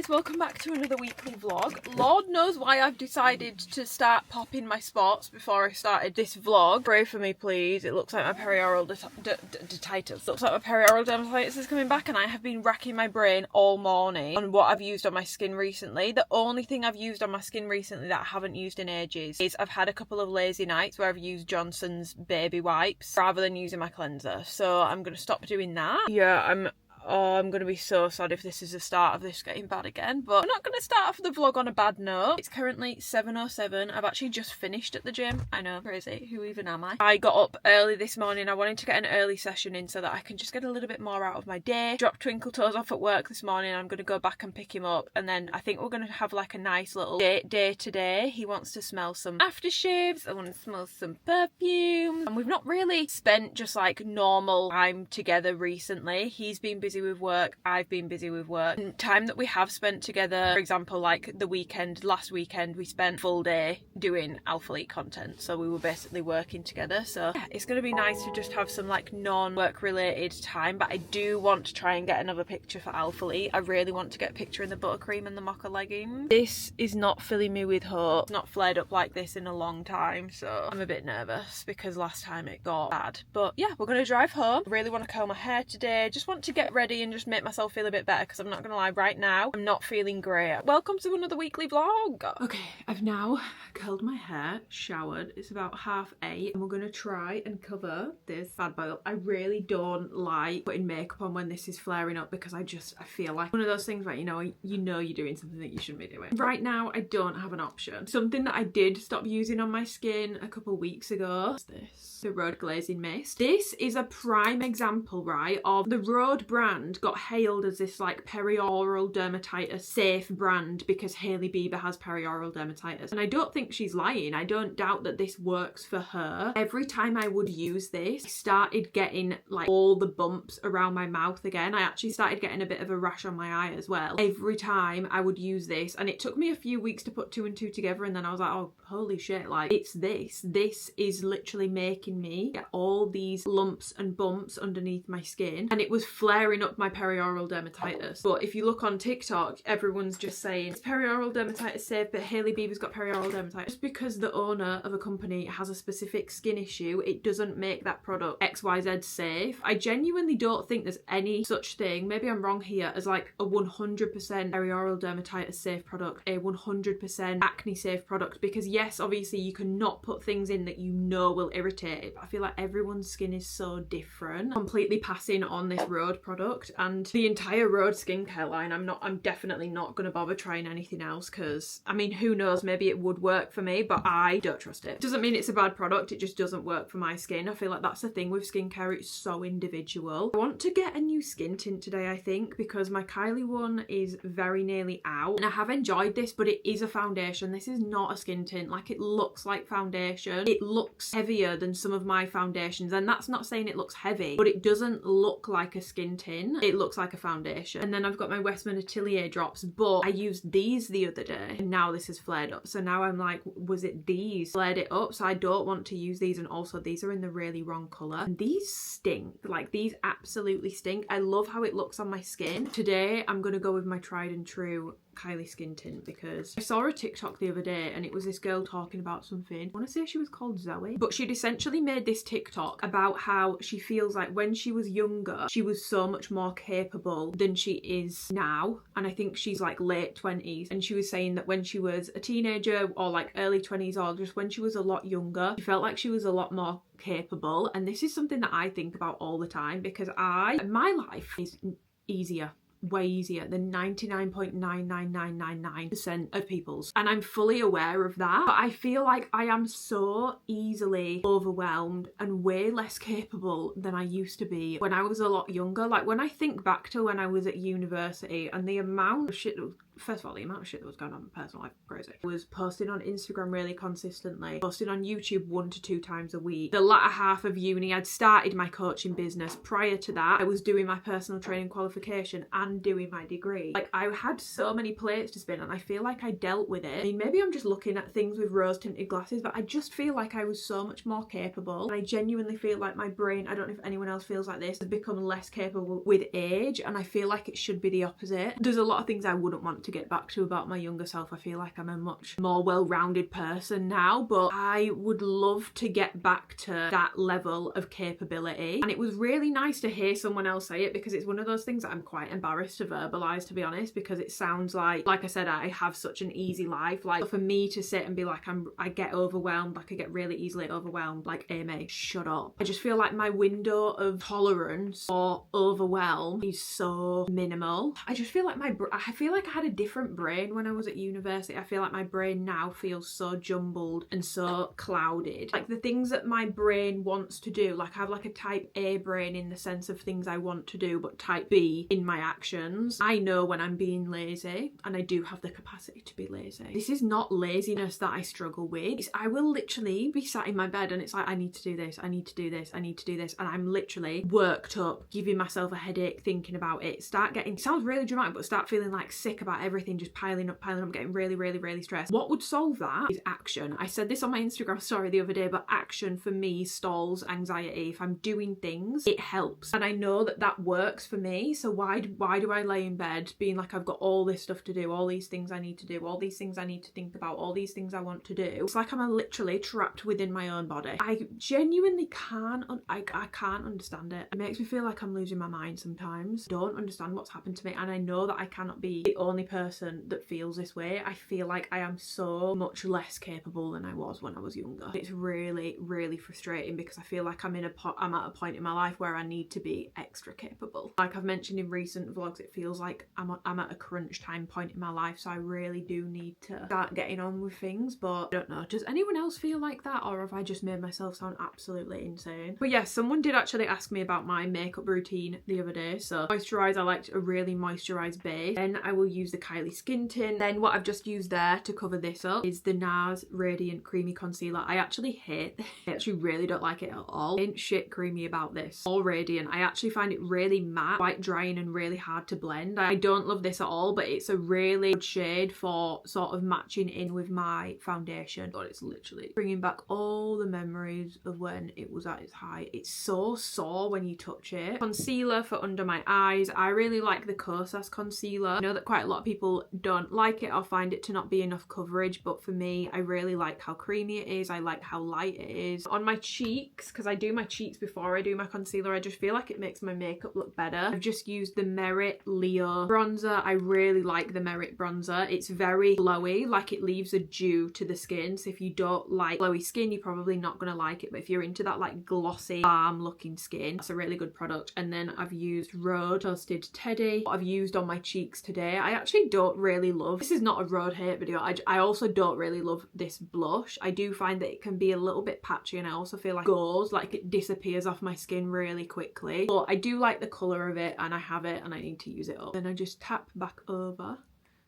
guys, welcome back to another weekly vlog. Lord knows why I've decided to start popping my spots before I started this vlog. Pray for me please, it looks like my perioral dermatitis is coming back, and I have been racking my brain all morning on what I've used on my skin recently. The only thing I've used on my skin recently that I haven't used in ages is I've had a couple of lazy nights where I've used Johnson's baby wipes rather than using my cleanser, so I'm going to stop doing that. Yeah, I'm going to be so sad if this is the start of this getting bad again, but I'm not going to start off the vlog on a bad note. It's currently 7:07. I've actually just finished at the gym. I know, crazy. Who even am I? I got up early this morning. I wanted to get an early session in so that I can just get a little bit more out of my day. Dropped Twinkle Toes off at work this morning. I'm going to go back and pick him up, and then I think we're going to have like a nice little date day today. He wants to smell some aftershaves. I want to smell some perfume. And we've not really spent just like normal time together recently. He's been busy with work, I've been busy with work. And time that we have spent together, for example, like the weekend, last weekend, we spent full day doing Alpha League content, so we were basically working together. So yeah, it's going to be nice to just have some like non-work related time, but I do want to try and get another picture for Alpha League. I really want to get a picture in the buttercream and the mocha leggings. This is not filling me with hope. It's not flared up like this in a long time, so I'm a bit nervous because last time it got bad. But yeah, we're going to drive home. I really want to curl my hair today, just want to get ready and just make myself feel a bit better, because I'm not gonna lie, right now I'm not feeling great. Welcome to another weekly vlog. Okay, I've now curled my hair, showered, it's about 8:30, and we're gonna try and cover this bad boy up. I really don't like putting makeup on when this is flaring up, because I feel like one of those things where you know you're doing something that you shouldn't be doing. Right now I don't have an option. Something that I did stop using on my skin a couple weeks ago is this, the Road Glazing Mist. This is a prime example, right, of the Road brand got hailed as this like perioral dermatitis safe brand because Hailey Bieber has perioral dermatitis, and I don't think she's lying. I don't doubt that this works for her. Every time I would use this, I started getting like all the bumps around my mouth again. I actually started getting a bit of a rash on my eye as well every time I would use this, and it took me a few weeks to put two and two together, and then I was like, oh holy shit, like it's this is literally making me get all these lumps and bumps underneath my skin, and it was flaring up my perioral dermatitis. But if you look on TikTok, everyone's just saying it's perioral dermatitis safe, but Hailey Bieber's got perioral dermatitis. Just because the owner of a company has a specific skin issue, it doesn't make that product XYZ safe. I genuinely don't think there's any such thing, maybe I'm wrong here, as like a 100% perioral dermatitis safe product, a 100% acne safe product, because yes, obviously you cannot put things in that you know will irritate it, but I feel like everyone's skin is so different. Completely passing on this Road product and the entire Road skincare line. I'm definitely not going to bother trying anything else, because I mean, who knows, maybe it would work for me, but I don't trust it. Doesn't mean it's a bad product, it just doesn't work for my skin. I feel like that's the thing with skincare, it's so individual. I want to get a new skin tint today, I think, because my Kylie one is very nearly out, and I have enjoyed this, but it is a foundation. This is not a skin tint. Like, it looks like foundation. It looks heavier than some of my foundations, and that's not saying it looks heavy, but it doesn't look like a skin tint. It looks like a foundation. And then I've got my Westman Atelier drops, but I used these the other day, and now this has flared up. So now I'm like, was it these flared it up? So I don't want to use these, and also these are in the really wrong colour. And these stink. Like, these absolutely stink. I love how it looks on my skin. Today I'm going to go with my tried and true Kylie skin tint, because I saw a TikTok the other day and it was this girl talking about something. I want to say she was called Zoe, but she'd essentially made this TikTok about how she feels like when she was younger she was so much more capable than she is now, and I think she's like late 20s, and she was saying that when she was a teenager or like early 20s, or just when she was a lot younger, she felt like she was a lot more capable. And this is something that I think about all the time, because my life is easier, way easier than 99.99999% of people's, and I'm fully aware of that, but I feel like I am so easily overwhelmed and way less capable than I used to be when I was a lot younger. Like, when I think back to when I was at university and the amount of shit that was first of all, the amount of shit that was going on in my personal life, crazy. I was posting on Instagram really consistently, posting on YouTube 1 to 2 times a week. The latter half of uni, I'd started my coaching business. Prior to that, I was doing my personal training qualification and doing my degree. Like, I had so many plates to spin, and I feel like I dealt with it. I mean, maybe I'm just looking at things with rose-tinted glasses, but I just feel like I was so much more capable. And I genuinely feel like my brain, I don't know if anyone else feels like this, has become less capable with age, and I feel like it should be the opposite. There's a lot of things I wouldn't want to get back to about my younger self. I feel like I'm a much more well-rounded person now, but I would love to get back to that level of capability. And it was really nice to hear someone else say it, because it's one of those things that I'm quite embarrassed to verbalise, to be honest, because it sounds like I said, I have such an easy life. Like, for me to sit and be like, I get overwhelmed, like I get really easily overwhelmed, like, Amy, shut up. I just feel like my window of tolerance or overwhelm is so minimal. I just feel like I feel like I had a different brain when I was at university. I feel like my brain now feels so jumbled and so clouded. Like, the things that my brain wants to do, like I have like a type A brain in the sense of things I want to do, but type B in my actions. I know when I'm being lazy, and I do have the capacity to be lazy. This is not laziness that I struggle with. I will literally be sat in my bed and it's like, I need to do this, I need to do this, I need to do this, and I'm literally worked up, giving myself a headache thinking about it. Start getting, sounds really dramatic, but start feeling like sick about everything, just piling up, getting really, really, really stressed. What would solve that is action. I said this on my Instagram story the other day, but action for me stalls anxiety. If I'm doing things, it helps, and I know that that works for me. So why do I lay in bed being like, I've got all this stuff to do, all these things I need to do, all these things I need to think about, all these things I want to do? It's like I'm literally trapped within my own body. I genuinely can't understand it. It makes me feel like I'm losing my mind sometimes. Don't understand what's happened to me, and I know that I cannot be the only person that feels this way. I feel like I am so much less capable than I was when I was younger. It's really, really frustrating, because I feel like I'm at a point in my life where I need to be extra capable. Like I've mentioned in recent vlogs, it feels like I'm at a crunch time point in my life, so I really do need to start getting on with things. But I don't know, does anyone else feel like that, or have I just made myself sound absolutely insane? But yeah, someone did actually ask me about my makeup routine the other day. So moisturize, I like a really moisturized base. Then I will use the Kylie Skin Tint. Then what I've just used there to cover this up is the NARS Radiant Creamy Concealer. I actually hate this. I actually really don't like it at all. Ain't shit creamy about this or radiant. I actually find it really matte, quite drying, and really hard to blend. I don't love this at all, but it's a really good shade for sort of matching in with my foundation. But it's literally bringing back all the memories of when it was at its height. It's so sore when you touch it. Concealer for under my eyes. I really like the Kosas concealer. I know that quite a lot of people don't like it or find it to not be enough coverage, but for me, I really like how creamy it is. I like how light it is. On my cheeks, because I do my cheeks before I do my concealer, I just feel like it makes my makeup look better. I've just used the Merit Leo bronzer. I really like the Merit bronzer. It's very glowy, like it leaves a dew to the skin. So if you don't like glowy skin, you're probably not going to like it. But if you're into that like glossy, balm looking skin, that's a really good product. And then I've used Rhode Toasted Teddy. What I've used on my cheeks today, I actually don't really love. This is not a Rhode hate video. I also don't really love this blush. I do find that it can be a little bit patchy, and I also feel like it disappears off my skin really quickly. But I do like the colour of it, and I have it, and I need to use it up. Then I just tap back over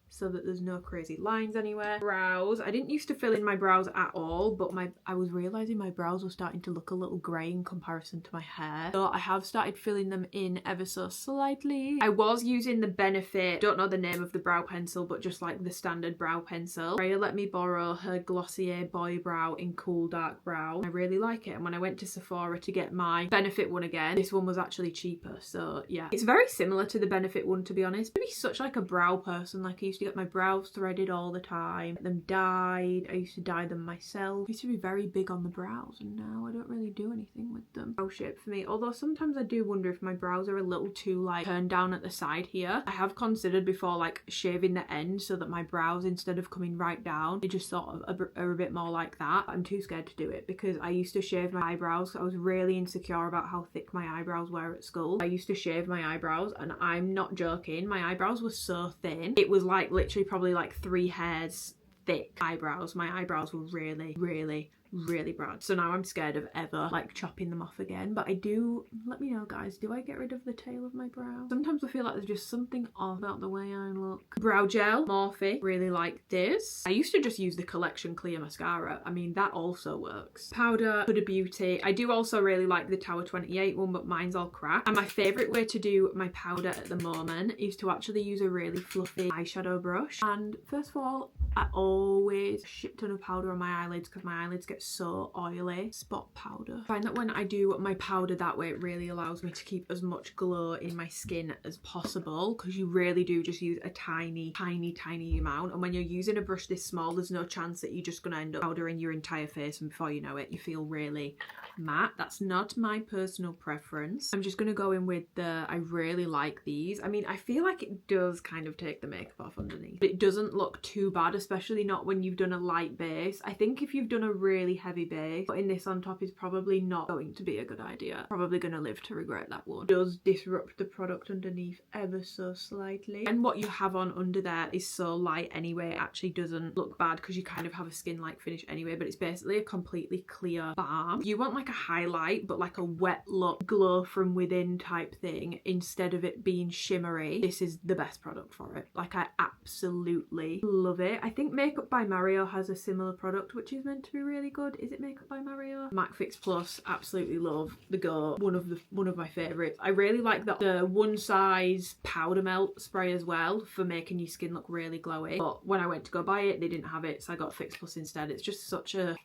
so that there's no crazy lines anywhere. Brows. I didn't used to fill in my brows at all, but I was realising my brows were starting to look a little grey in comparison to my hair. So I have started filling them in ever so slightly. I was using the Benefit, don't know the name of the brow pencil, but just like the standard brow pencil. Freya let me borrow her Glossier Boy Brow in Cool Dark Brown. I really like it, and when I went to Sephora to get my Benefit one again, this one was actually cheaper. So yeah, it's very similar to the Benefit one, to be honest. Maybe such like a brow person. Like I used to get my brows threaded all the time, get them dyed. I used to dye them myself. I used to be very big on the brows, and now I don't really do anything with them. Brow shape for me, although sometimes I do wonder if my brows are a little too like turned down at the side here. I have considered before like shaving the end so that my brows, instead of coming right down, they just sort of are a bit more like that. I'm too scared to do it because I used to shave my eyebrows. I was really insecure about how thick my eyebrows were at school. I used to shave my eyebrows, and I'm not joking, my eyebrows were so thin. It was like literally probably like 3 hairs thick eyebrows. My eyebrows were really, really, really bad. So now I'm scared of ever like chopping them off again. But I do, let me know guys, do I get rid of the tail of my brow? Sometimes I feel like there's just something off about the way I look. Brow gel, Morphe, really like this. I used to just use the Collection Clear mascara. I mean, that also works. Powder, Huda Beauty. I do also really like the Tower 28 one, but mine's all cracked. And my favourite way to do my powder at the moment is to actually use a really fluffy eyeshadow brush. And first of all, I always shit ton of powder on my eyelids because my eyelids get so oily. Spot powder. I find that when I do my powder that way, it really allows me to keep as much glow in my skin as possible, because you really do just use a tiny amount, and when you're using a brush this small, there's no chance that you're just going to end up powdering your entire face, and before you know it, you feel really matte. That's not my personal preference. I'm just going to go in with the, I really like these. I mean, I feel like it does kind of take the makeup off underneath, but it doesn't look too bad, especially not when you've done a light base. I think if you've done a really heavy base, putting this on top is probably not going to be a good idea. Probably going to live to regret that one. It does disrupt the product underneath ever so slightly, and what you have on under there is so light anyway, it actually doesn't look bad because you kind of have a skin-like finish anyway, but it's basically a completely clear balm. You want like a highlight, but like a wet look, glow from within type thing, instead of it being shimmery. This is the best product for it. Like, I absolutely love it. I think Makeup by Mario has a similar product which is meant to be really good. Is it Makeup by Mario? MAC Fix Plus, absolutely love the Go. One of my favourites. I really like the one size powder melt spray as well for making your skin look really glowy, but when I went to go buy it, they didn't have it, so I got Fix Plus instead. It's just such a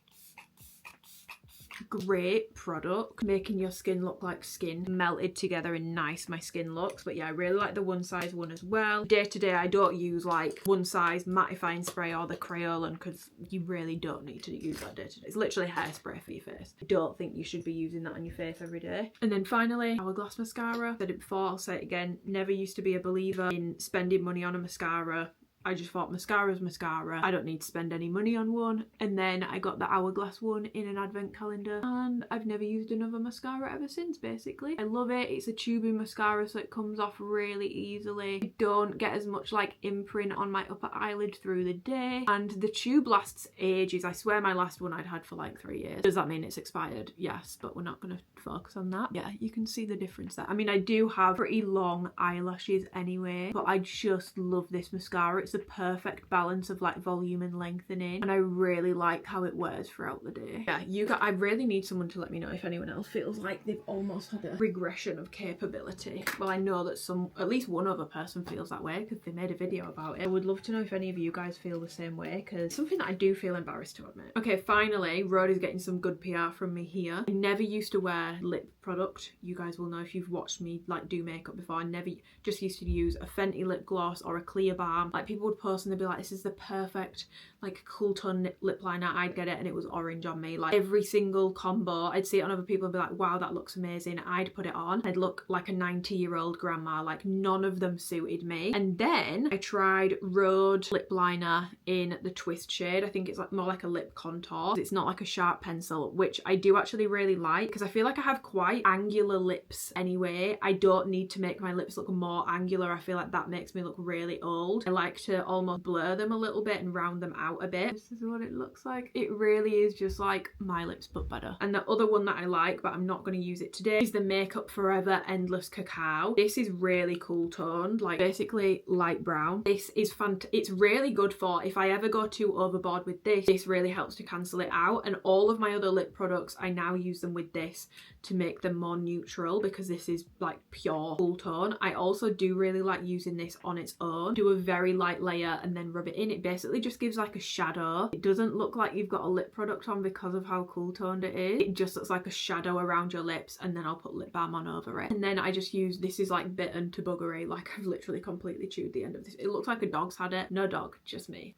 great product, making your skin look like skin melted together and nice my skin looks. But yeah, I really like the one size one as well. Day to day I don't use like one size mattifying spray or the Crayolan, because you really don't need to use that day to day. It's literally hairspray for your face. I don't think you should be using that on your face every day. And then finally, Hourglass mascara. Said it before, I'll say it again, never used to be a believer in spending money on a mascara. I just thought mascara's mascara, I don't need to spend any money on one. And then I got the Hourglass one in an advent calendar, and I've never used another mascara ever since, basically. I love it. It's a tubing mascara, so it comes off really easily. I don't get as much like imprint on my upper eyelid through the day, and the tube lasts ages. I swear my last one I'd had for like 3 years. Does that mean it's expired? Yes, but we're not going to focus on that. Yeah, you can see the difference there. I mean, I do have pretty long eyelashes anyway, but I just love this mascara. It's the perfect balance of like volume and lengthening, and I really like how it wears throughout the day. Yeah, I really need someone to let me know if anyone else feels like they've almost had a regression of capability. Well, I know that at least one other person feels that way because they made a video about it. I would love to know if any of you guys feel the same way, because it's something that I do feel embarrassed to admit. Okay, finally, Rhoda's getting some good PR from me here. I never used to wear lip product. You guys will know if you've watched me like do makeup before. I never just used to use a Fenty lip gloss or a clear balm. Like, people would post and they'd be like, this is the perfect like cool tone lip liner. I'd get it and it was orange on me. Like, every single combo, I'd see it on other people and be like, wow, that looks amazing. I'd put it on, I'd look like a 90-year-old grandma. Like, none of them suited me. And then I tried Rhode lip liner in the Twist shade. I think it's like more like a lip contour. It's not like a sharp pencil, which I do actually really like, because I feel like I have quite angular lips anyway. I don't need to make my lips look more angular. I feel like that makes me look really old. I like to almost blur them a little bit and round them out a bit. This is what it looks like. It really is just like my lips but better. And the other one that I like, but I'm not going to use it today, is the Makeup Forever Endless Cacao. This is really cool toned, like basically light brown. This is it's really good for if I ever go too overboard with this. This really helps to cancel it out. And all of my other lip products, I now use them with this to make them more neutral, because this is like pure cool tone. I also do really like using this on its own. Do a very light layer and then rub it in. It basically just gives like a shadow. It doesn't look like you've got a lip product on because of how cool toned it is. It just looks like a shadow around your lips, and then I'll put lip balm on over it. And then I just use, this is like bitten to buggery. Like, I've literally completely chewed the end of this. It looks like a dog's had it. No dog, just me.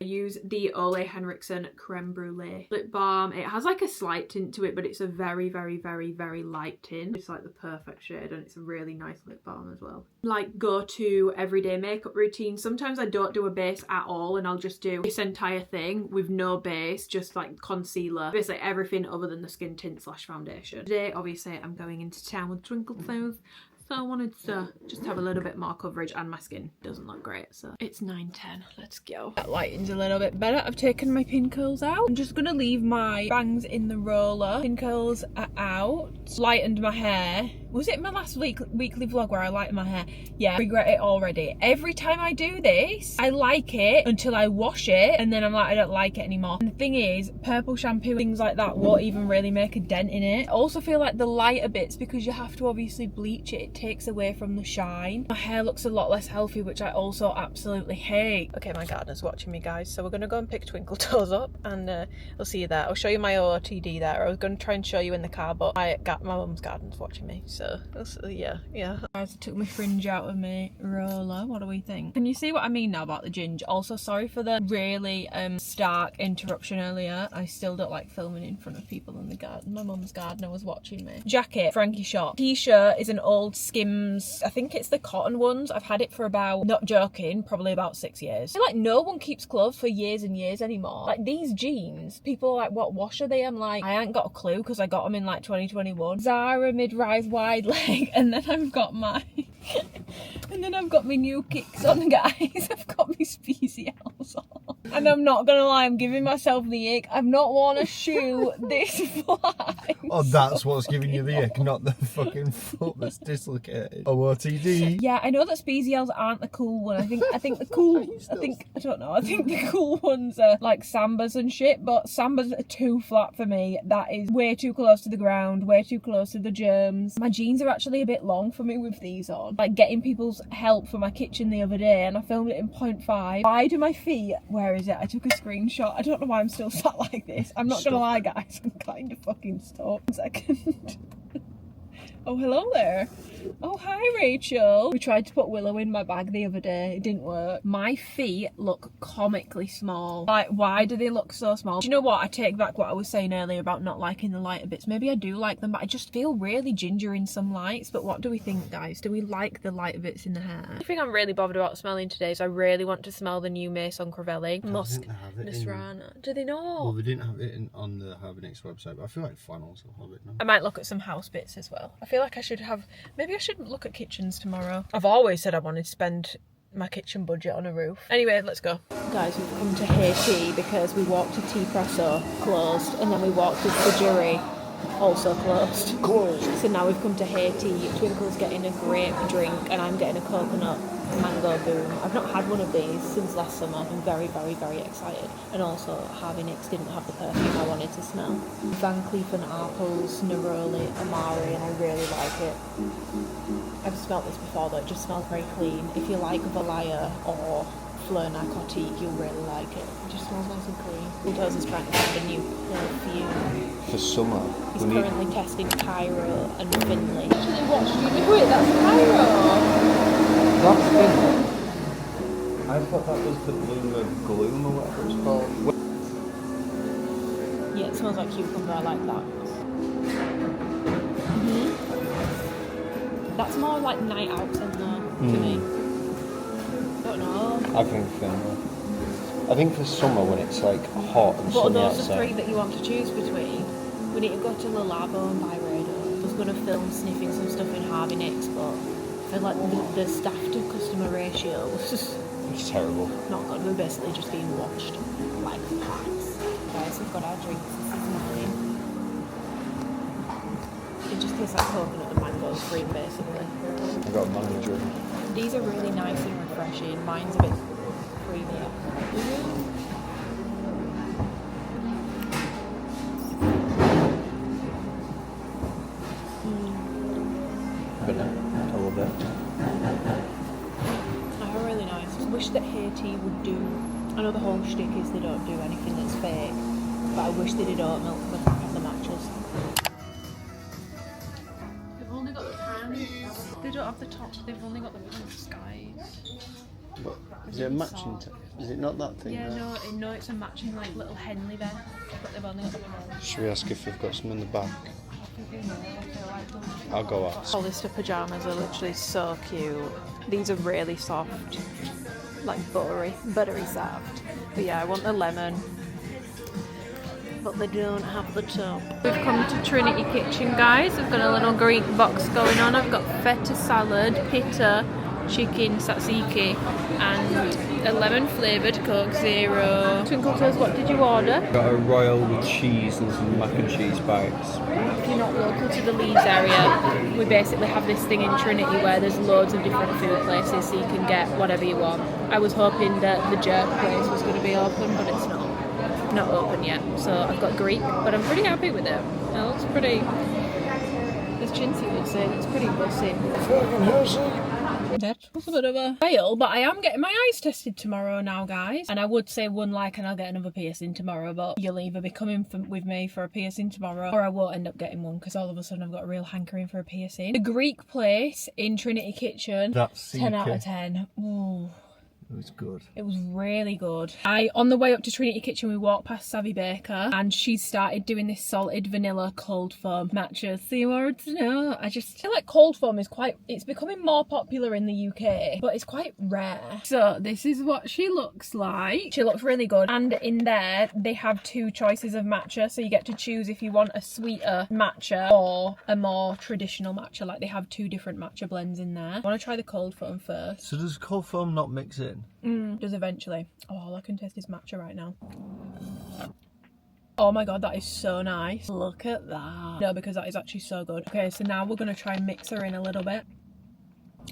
I use the Ole Henriksen Creme Brulee lip balm. It has like a slight tint to it, but it's a very, very, very, very light tint. It's like the perfect shade, and it's a really nice lip balm as well. Like, go to everyday makeup routine. Sometimes I don't do a base at all, and I'll just do this entire thing with no base, just like concealer. Basically everything other than the skin tint / foundation. Today, obviously, I'm going into town with Twinkle Toes, so I wanted to just have a little bit more coverage, and my skin doesn't look great, so it's 9:10. Let's go. That lighting's a little bit better. I've taken my pin curls out. I'm just gonna leave my bangs in the roller. Pin curls are out. Lightened my hair Was it my last weekly vlog where I lightened my hair? Yeah, I regret it already. Every time I do this, I like it until I wash it, and then I'm like, I don't like it anymore. And the thing is, purple shampoo, things like that won't even really make a dent in it. I also feel like the lighter bits, because you have to obviously bleach it, it takes away from the shine. My hair looks a lot less healthy, which I also absolutely hate. Okay, my gardener's watching me, guys, so we're gonna go and pick Twinkle Toes up, and I'll see you there. I'll show you my OOTD there. I was gonna try and show you in the car, but my mum's garden's watching me, so yeah. Guys, I took my fringe out of my roller. What do we think? Can you see what I mean now about the ginge? Also, sorry for the really stark interruption earlier. I still don't like filming in front of people in the garden. My mum's gardener was watching me. Jacket, Frankie shop. T-shirt is an old Skims, I think it's the cotton ones. I've had it for about, not joking, probably about 6 years. I feel like no one keeps clothes for years and years anymore. Like these jeans, people are like, what wash are they? I'm like, I ain't got a clue because I got them in like 2021. Zara mid-rise wide leg, and then I've got my and then I've got my new kicks on, guys. I've got my Spezials on, and I'm not gonna lie, I'm giving myself the ick. I've not worn a shoe this fly. Oh, that's what's giving you the ick, not the fucking foot that's dislocated. OOTD. Yeah, I know that Spezials aren't the cool one. I think the cool I think the cool ones are like Sambas and shit, but Sambas are too flat for me. That is way too close to the ground, way too close to the germs. My jeans are actually a bit long for me with these on. Like getting people's help for my kitchen the other day, and I filmed it in 0.5. Why do my feet, where is it? I took a screenshot. I don't know why I'm still sat like this. I'm not gonna lie, guys, I'm kind of fucking stuck. 1 second. Oh, hello there. Oh, hi, Rachel. We tried to put Willow in my bag the other day. It didn't work. My feet look comically small. Like, why do they look so small? Do you know what? I take back what I was saying earlier about not liking the lighter bits. Maybe I do like them, but I just feel really ginger in some lights. But what do we think, guys? Do we like the lighter bits in the hair? The thing I'm really bothered about smelling today is I really want to smell the new Maison Crevelli Musk Nasrana. Do they not? Well, they didn't have it on the Hibernix website, but I feel like flannels will have it now. I might look at some house bits as well. I feel like I should have... Maybe I should look at kitchens tomorrow. I've always said I wanted to spend my kitchen budget on a roof. Anyway, let's go. Guys, we've come to Haiti because we walked to Tea Presso, closed, and then we walked to Fujiri, also closed. So now we've come to Haiti. Twinkle's getting a grape drink and I'm getting a coconut mango boom. I've not had one of these since last summer. I'm very, very, very excited. And also, Harvey Nicks didn't have the perfume I wanted to smell. Van Cleef & Arpels, Neroli, Amari, and I really like it. I've smelled this before though, it just smells very clean. If you like Valaya or Fleur Narcotique, you'll really like it. It just smells nice and clean. Toes is trying to find a new perfume. For summer. He's currently testing Cairo and Finley. Actually, what should you do? Wait, that's Cairo! That's Finley? I thought that was the Bloom of Gloom or whatever it's called. Yeah, it smells like cucumber, I like that. That's more like night out scent though, to me. Don't know. I think Finley. I think for summer when it's like hot and sunny outside. What are those the three that you want to choose between? We need to go to Le Labo and buy Rado. I was going to film sniffing some stuff in Harvey Nicks, but I feel like the staff to customer ratio was just... It's terrible. Not good. We're basically just being watched like packs. Guys, we've got our drinks. This is mine. It just tastes like coconut and mango cream, basically. I've got a mango drink. These are really nice and refreshing. Mine's a bit creamier. I love it. They're really nice. I wish that Haiti would do... I know the whole shtick is they don't do anything that's fake, but I wish they did oat milk with the matches. They've only got the pants. They don't have the top. They've only got the pants, guys. But is it a matching? Is it not that thing? Yeah, no, it's a matching like little Henley bed, but they've only got the pants. Should we ask if they've got some in the back? I'll go ask. Hollister pyjamas are literally so cute. These are really soft, like buttery soft. But yeah, I want the lemon, but they don't have the top. We've come to Trinity Kitchen, guys. I've got a little Greek box going on. I've got feta salad, pita, chicken tzatziki and a lemon flavoured Coke Zero. Twinkle Toes, what did you order? Got a royal with cheese and some mac and cheese bites. If you're not local to the Leeds area, we basically have this thing in Trinity where there's loads of different food places so you can get whatever you want. I was hoping that the jerk place was going to be open, but it's not open yet. So I've got Greek, but I'm pretty happy with it. It looks pretty, as Chinsey would say, it's pretty bossy. That was a bit of a fail, but I am getting my eyes tested tomorrow now, guys. And I would say one like and I'll get another piercing tomorrow, but you'll either be coming with me for a piercing tomorrow or I won't end up getting one because all of a sudden I've got a real hankering for a piercing. The Greek place in Trinity Kitchen, That's 10 out of 10. Ooh. It was good. It was really good. On the way up to Trinity Kitchen, we walked past Savvy Baker and she started doing this salted vanilla cold foam matcha. See what to know? I just feel like cold foam is it's becoming more popular in the UK, but it's quite rare. So this is what she looks like. She looks really good. And in there, they have 2 choices of matcha. So you get to choose if you want a sweeter matcha or a more traditional matcha. Like they have 2 different matcha blends in there. I want to try the cold foam first. So does cold foam not mix in? Does eventually. Oh, all I can taste is matcha right now. Oh my god, that is so nice. Look at that. No, because that is actually so good. Okay, so now we're going to try and mix her in a little bit.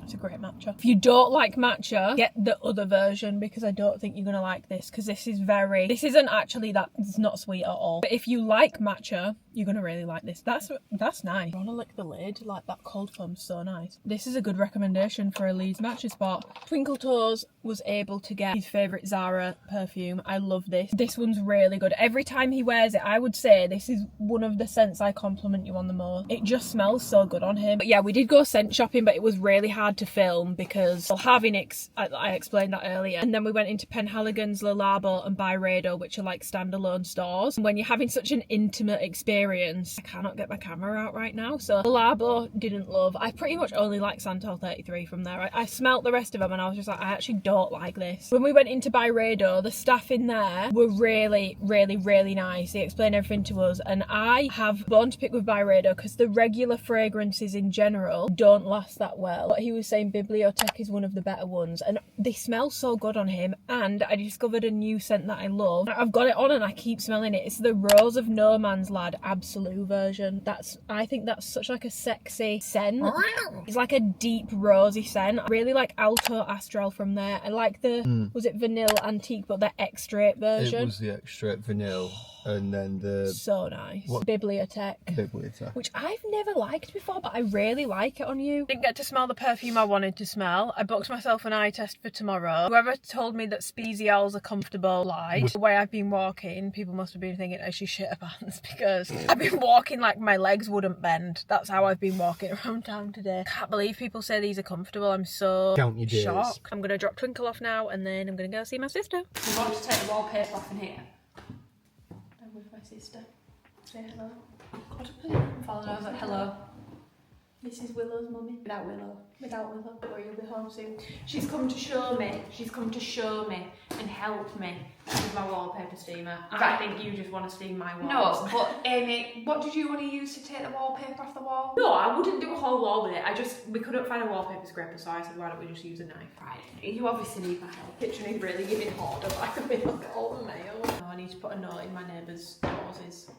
It's a great matcha. If you don't like matcha, get the other version because I don't think you're going to like this because this isn't actually it's not sweet at all. But if you like matcha, you're going to really like this. That's nice. I want to lick the lid. Like that cold foam's so nice. This is a good recommendation for a Leeds matcha spot. Twinkle Toes was able to get his favourite Zara perfume. I love this. This one's really good. Every time he wears it, I would say this is one of the scents I compliment you on the most. It just smells so good on him. But yeah, we did go scent shopping, but it was really hard to film because I explained that earlier. And then we went into Penhaligon's, Le Labo and Byredo, which are like standalone stores. And when you're having such an intimate experience, I cannot get my camera out right now. So Le Labo didn't love. I pretty much only like Santal 33 from there. I smelt the rest of them and I was just like, I actually don't like this. When we went into Byredo, the staff in there were really, really, really nice. They explained everything to us. And I have bone to pick with Byredo because the regular fragrances in general don't last that well. But he was saying Bibliothèque is one of the better ones and they smell so good on him. And I discovered a new scent that I love. I've got it on and I keep smelling it. It's the Rose of No Man's Lad Absolute version. I think that's such like a sexy scent. It's like a deep rosy scent. I really like Alto Astral from there. I like the was it Vanilla Antique but the extra version. It was the extra vanilla and then the so nice Bibliothèque, which I've never liked before but I really like it on you. Didn't get to smell the perfume I wanted to smell. I booked myself an eye test for tomorrow. Whoever told me that spezials are comfortable lied. The way I've been walking, people must have been thinking oh, she shit her pants because I've been walking like my legs wouldn't bend. That's how I've been walking around town today. Can't believe people say these are comfortable. I'm so shocked. I'm gonna drop Twinkle off now and then I'm gonna go see my sister. We want to take the wallpaper off in here. I'm with my sister. Say hello. God, follow her. I was like, hello. This is Willow's mummy. Without Willow. Or you'll be home soon. She's come to show me. And help me with my wallpaper steamer. Right. I think you just want to steam my walls. No, but Amy, what did you want to use to take the wallpaper off the wall? No, I wouldn't do a whole wall with it. We couldn't find a wallpaper scraper, so I said, why don't we just use a knife? Right. You obviously need my help. Picture me really giving order like I mean, look at all the mail. No, I need to put a note in my neighbour's houses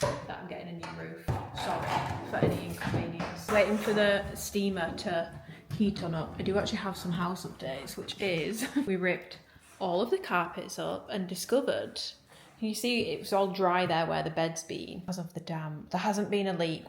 that I'm getting a new roof. Sorry for any inconvenience. Waiting for the steamer to heat on up. I do actually have some house updates, which is we ripped all of the carpets up and discovered, can you see it was all dry there where the bed's been because of the damp. There hasn't been a leak.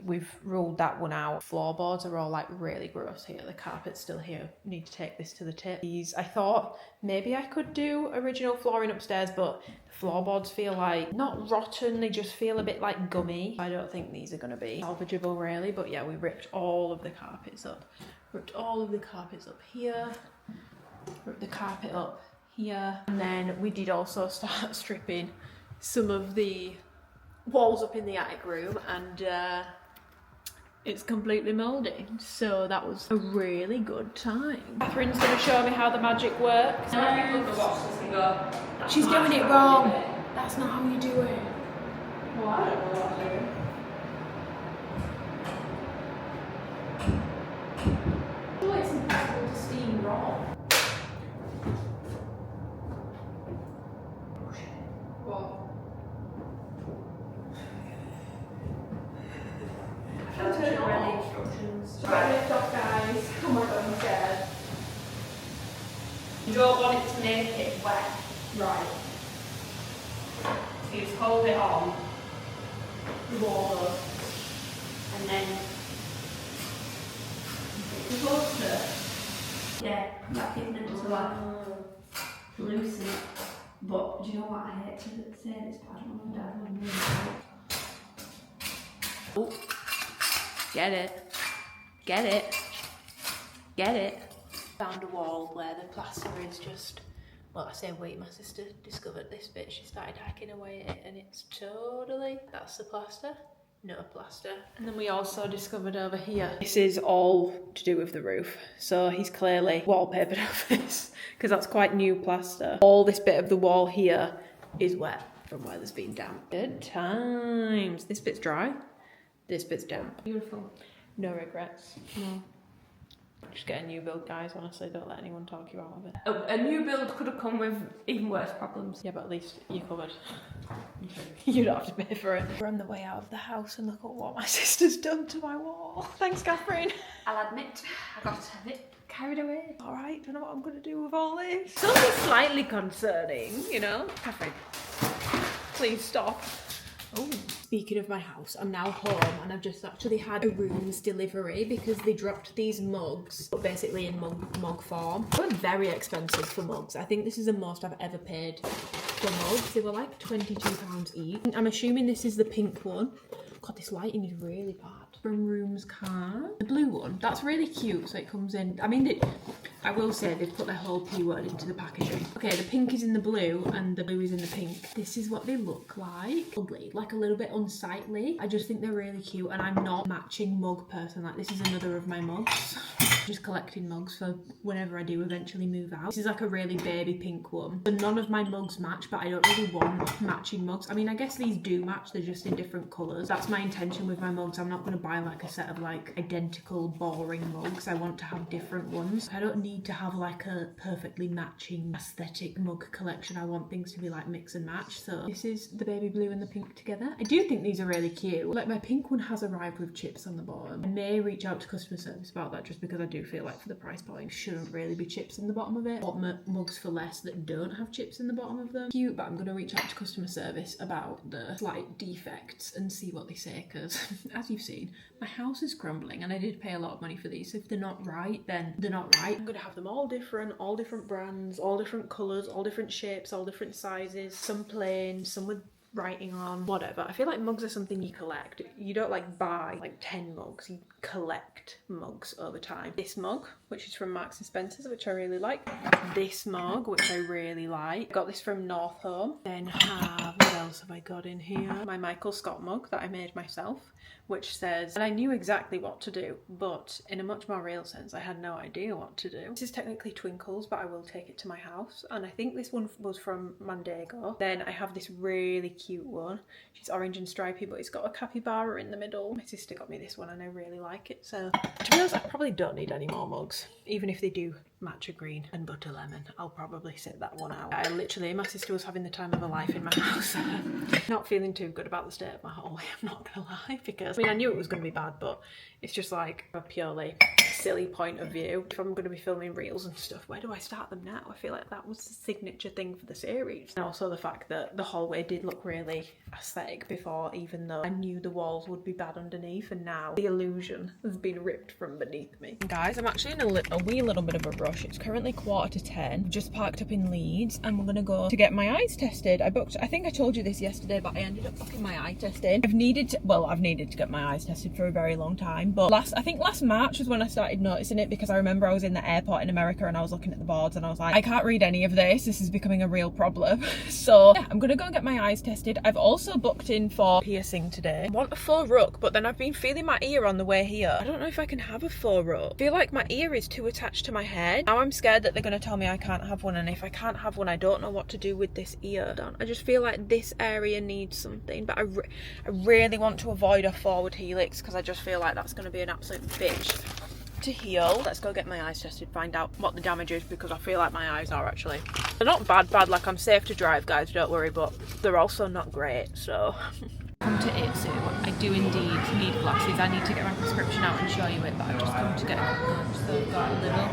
We've ruled that one out. Floorboards are all like really gross here. The carpet's still here. Need to take this to the tip. I thought maybe I could do original flooring upstairs, but the floorboards feel like not rotten, they just feel a bit like gummy. I don't think these are going to be salvageable really, but yeah, we ripped all of the carpets up. Ripped all of the carpets up here. Ripped the carpet up here. And then we did also start stripping some of the walls up in the attic room and it's completely mouldy, so that was a really good time. Catherine's going to show me how the magic works. She's doing it wrong. That's not how you do it. Well, I don't know what I'm doing. You don't want it to make it wet. Right. So you just hold it on the wall up, and then you're supposed to, yeah, that is meant to like loosen it. But do you know what, I hate to say this, but I don't know if Dad would really like. Oh, get it, get it, get it. Found a wall where the plaster is just, well, I say wait, my sister discovered this bit, she started hacking away at it, and it's totally, that's the plaster, no plaster. And then we also discovered over here, this is all to do with the roof. So he's clearly wallpapered over this, because that's quite new plaster. All this bit of the wall here is wet from where there's been damp. Good times. This bit's dry, this bit's damp. Beautiful. No regrets. No. Just get a new build, guys, honestly, don't let anyone talk you out of it. A new build could have come with even worse problems. Yeah, but at least you're covered. You don't have to pay for it. We're on the way out of the house and look at what my sister's done to my wall. Thanks, Catherine. I'll admit, I got a bit carried away. All right, don't know what I'm going to do with all this. It's only slightly concerning, you know. Catherine, please stop. Oh, speaking of my house, I'm now home and I've just actually had a room's delivery because they dropped these mugs, but basically in mug form. They were very expensive for mugs. I think this is the most I've ever paid for mugs. They were like £22 each. I'm assuming this is the pink one. God, this lighting is really bad. From Room's card. The blue one, that's really cute, so it comes in, I mean, I will say they've put their whole P word into the packaging. Okay, the pink is in the blue and the blue is in the pink. This is what they look like. Ugly, like a little bit unsightly. I just think they're really cute, and I'm not a matching mug person. Like, this is another of my mugs. Just collecting mugs for whenever I do eventually move out. This is like a really baby pink one. So none of my mugs match, but I don't really want matching mugs. I mean, I guess these do match, they're just in different colours. That's my intention with my mugs. I'm not going to buy like a set of like identical boring mugs. I want to have different ones. I don't need to have like a perfectly matching aesthetic mug collection. I want things to be like mix and match. So this is the baby blue and the pink together. I do think these are really cute. Like, my pink one has arrived with chips on the bottom. I may reach out to customer service about that, just because I do feel like for the price point shouldn't really be chips in the bottom of it. Or mugs for less that don't have chips in the bottom of them. Cute, but I'm going to reach out to customer service about the slight defects and see what they say, because as you've seen, my house is crumbling and I did pay a lot of money for these. So if they're not right, then they're not right. I'm going to have them all different brands, all different colours, all different shapes, all different sizes, some plain, some with writing on, whatever. I feel like mugs are something you collect. You don't like buy like 10 mugs, you collect mugs over time. This mug, which is from Marks and Spencer's, which I really like. This mug, which I really like. Got this from North Home. Then what else have I got in here? My Michael Scott mug that I made myself, which says, and I knew exactly what to do, but in a much more real sense, I had no idea what to do. This is technically Twinkles, but I will take it to my house. And I think this one was from Mondego. Then I have this really cute one. She's orange and stripy, but it's got a capybara in the middle. My sister got me this one and I really like it. So to be honest, I probably don't need any more mugs. Even if they do matcha green and butter lemon, I'll probably sit that one out. My sister was having the time of her life in my house. Not feeling too good about the state of my hallway, I'm not gonna lie, because I mean, I knew it was gonna be bad, but it's just like a purely silly point of view. If I'm gonna be filming reels and stuff, where do I start them now? I feel like that was the signature thing for the series. And also the fact that the hallway did look really aesthetic before, even though I knew the walls would be bad underneath, and now the illusion has been ripped from beneath me. Guys, I'm actually in a wee little bit of a rush. It's currently 10:15. I've just parked up in Leeds and we're gonna go to get my eyes tested. I think I told you this yesterday, but I ended up booking my eye testing. I've needed to get my eyes tested for a very long time, but I think last March was when I started noticing it, because I remember I was in the airport in America and I was looking at the boards and I was like, I can't read any of this. This is becoming a real problem. So yeah, I'm gonna go and get my eyes tested. I've also booked in for piercing today. I want a faux rook, but then I've been feeling my ear on the way here. I don't know if I can have a faux rook. I feel like my ear is too attached to my head. Now I'm scared that they're going to tell me I can't have one, and if I can't have one, I don't know what to do with this ear. I just feel like this area needs something, but I really want to avoid a forward helix, because I just feel like that's going to be an absolute bitch to heal. Let's go get my eyes tested, find out what the damage is, because I feel like my eyes are actually, they're not bad, like I'm safe to drive, guys, don't worry, but they're also not great, so. Come to Itsu, I do indeed need glasses. I need to get my prescription out and show you it, but I've just come to get a couple, so I've got a little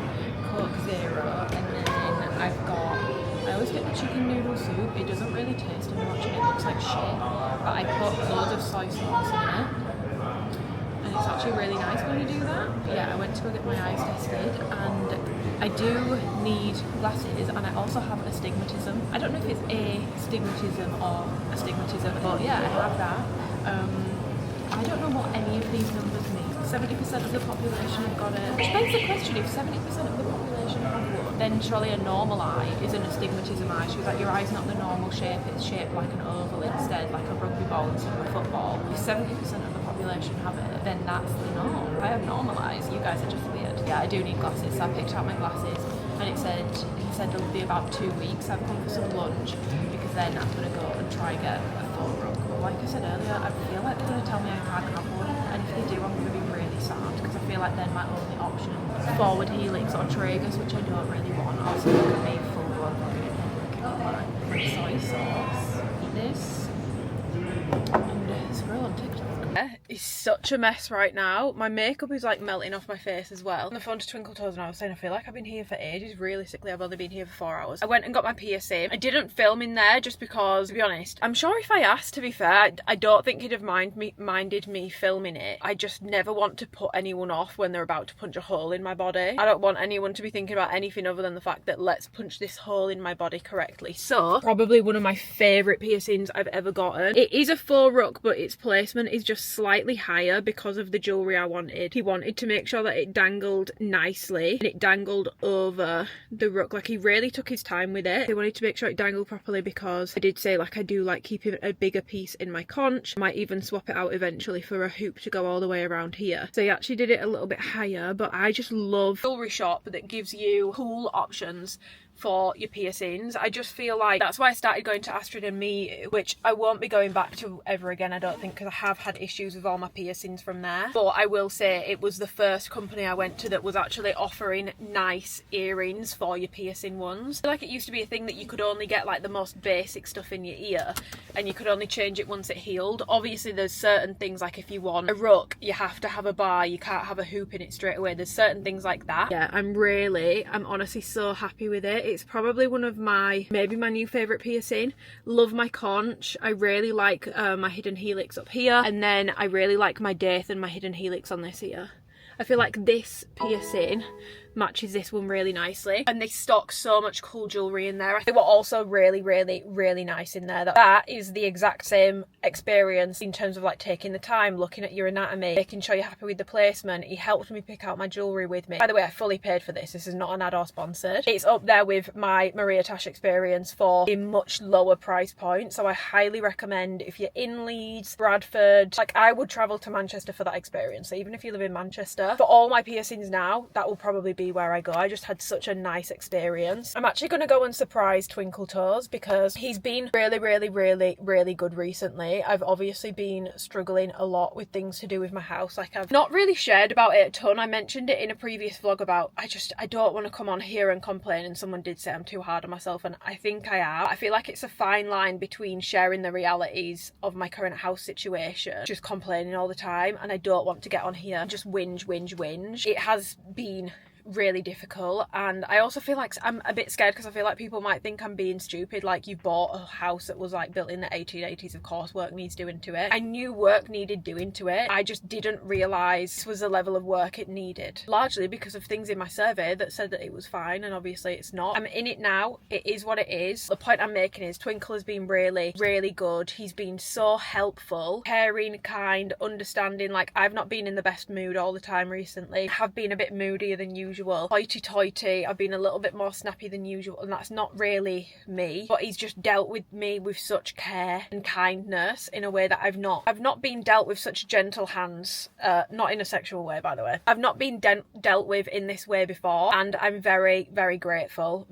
Coke Zero, and then I always get the chicken noodle soup. It doesn't really taste as much and it looks like shit, but I put loads of soy sauce in it. And it's actually really nice when you do that. But yeah, I went to go get my eyes tested and I do need glasses, and I also have astigmatism. I don't know if it's astigmatism or astigmatism, but yeah, I have that. I don't know what any of these numbers mean. 70% of the population have got it. Which begs the question, if 70% of the population have one, then surely a normal eye is an astigmatism eye. She was like, your eye's not the normal shape, it's shaped like an oval instead, like a rugby ball instead of a football. If 70% of the population have it, then that's the norm. I have normal eyes, you guys are just weird. Yeah, I do need glasses, so I picked out my glasses and he said it'll be about 2 weeks. I've come for some lunch because then I'm going to go and try and get a full rug. Like I said earlier, I feel like they're going to tell me I can't have one, and if they do, I'm going to be really sad because I feel like then my only option is forward helix or tragus, which I don't really want. Also, look at me, full rug, my soy sauce, this, and scroll on TikTok. It's such a mess right now. My makeup is like melting off my face as well. On the phone to Twinkle Toes and I was saying I feel like I've been here for ages. Realistically, I've only been here for 4 hours. I went and got my piercing. I didn't film in there just because, to be honest, I'm sure if I asked, to be fair, I don't think he'd have minded me filming it. I just never want to put anyone off when they're about to punch a hole in my body. I don't want anyone to be thinking about anything other than the fact that let's punch this hole in my body correctly. So, probably one of my favourite piercings I've ever gotten. It is a faux rook, but its placement is just slightly higher because of the jewellery I wanted. He wanted to make sure that it dangled nicely and it dangled over the rook. Like, he really took his time with it. He wanted to make sure it dangled properly because I did say, like, I do like keeping a bigger piece in my conch. I might even swap it out eventually for a hoop to go all the way around here. So he actually did it a little bit higher, but I just love jewellery shop that gives you cool options for your piercings. I just feel like that's why I started going to Astrid and Me, which I won't be going back to ever again, I don't think, because I have had issues with all my piercings from there. But I will say it was the first company I went to that was actually offering nice earrings for your piercing ones. I feel like it used to be a thing that you could only get like the most basic stuff in your ear and you could only change it once it healed. Obviously there's certain things, like if you want a rook, you have to have a bar, you can't have a hoop in it straight away. There's certain things like that. Yeah, I'm honestly so happy with it. It's probably one of maybe my new favourite piercing. Love my conch. I really like my hidden helix up here, and then I really like my daith and my hidden helix on this ear. I feel like this piercing matches this one really nicely, and they stock so much cool jewellery in there. They were also really nice in there. That is the exact same experience in terms of like taking the time, looking at your anatomy, making sure you're happy with the placement. He helped me pick out my jewellery with me. By the way, I fully paid for this. This is not an ad or sponsored. It's up there with my Maria Tash experience for a much lower price point, so I highly recommend if you're in Leeds, Bradford, like I would travel to Manchester for that experience. So even if you live in Manchester, for all my piercings now, that will probably be where I go. I just had such a nice experience. I'm actually going to go and surprise Twinkle Toes because he's been really good recently. I've obviously been struggling a lot with things to do with my house. Like, I've not really shared about it a ton. I mentioned it in a previous vlog about I don't want to come on here and complain, and someone did say I'm too hard on myself, and I think I am. I feel like it's a fine line between sharing the realities of my current house situation, just complaining all the time, and I don't want to get on here and just whinge. It has been really difficult, and I also feel like I'm a bit scared because I feel like people might think I'm being stupid. Like, you bought a house that was like built in the 1880s, of course work needs doing to it. I knew work needed doing to it, I just didn't realise this was the level of work it needed, largely because of things in my survey that said that it was fine, and obviously it's not. I'm in it now, it is what it is. The point I'm making is Twinkle has been really good. He's been so helpful, caring, kind, understanding. Like, I've not been in the best mood all the time recently. I have been a bit moodier than usual, hoity-toity. I've been a little bit more snappy than usual, and that's not really me, but he's just dealt with me with such care and kindness in a way that I've not been dealt with such gentle hands, not in a sexual way, by the way. I've not been dealt with in this way before, and I'm very grateful,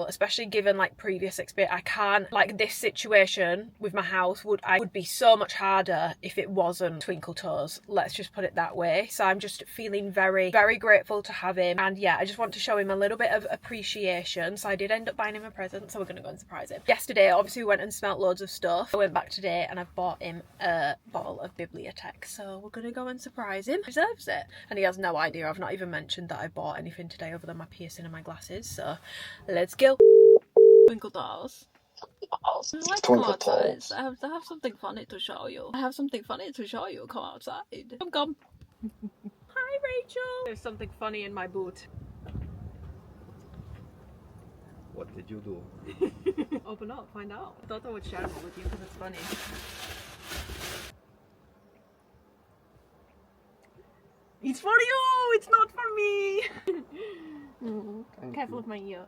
especially given like previous experience. I can't, like, this situation with my house would be so much harder if it wasn't Twinkle Toes, let's just put it that way. So I'm just feeling very grateful to have him. him. And yeah, I just want to show him a little bit of appreciation. So I did end up buying him a present, so we're going to go and surprise him. Yesterday, obviously, we went and smelt loads of stuff. I went back today and I've bought him a bottle of Bibliotech. So we're going to go and surprise him. He deserves it. And he has no idea. I've not even mentioned that I bought anything today other than my piercing and my glasses. So let's go. Twinkle dolls. I like to come outside. I have something funny to show you. Come outside. Come. Hi, Rachel. There's something funny in my boot. What did you do? Open up, find out. I thought I would share it with you because it's funny. It's for you! It's not for me! Careful with my ear.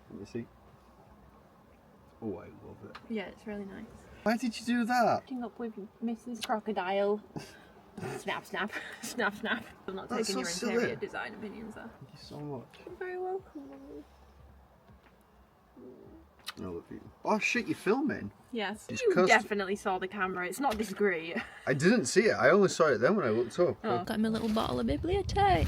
Let me see. Oh, I love it. Yeah, it's really nice. Why did you do that? Putting up with Mrs. Crocodile. Snap, snap, snap, snap. I'm not That's taking so your interior silly. design opinions there. Thank you so much. You're very welcome. I love you. Oh shit, you're filming? Yes. It's You custom- definitely saw the camera. It's not this great. I didn't see it. I only saw it then when I looked up. Oh. Got me a little bottle of Bibliotech.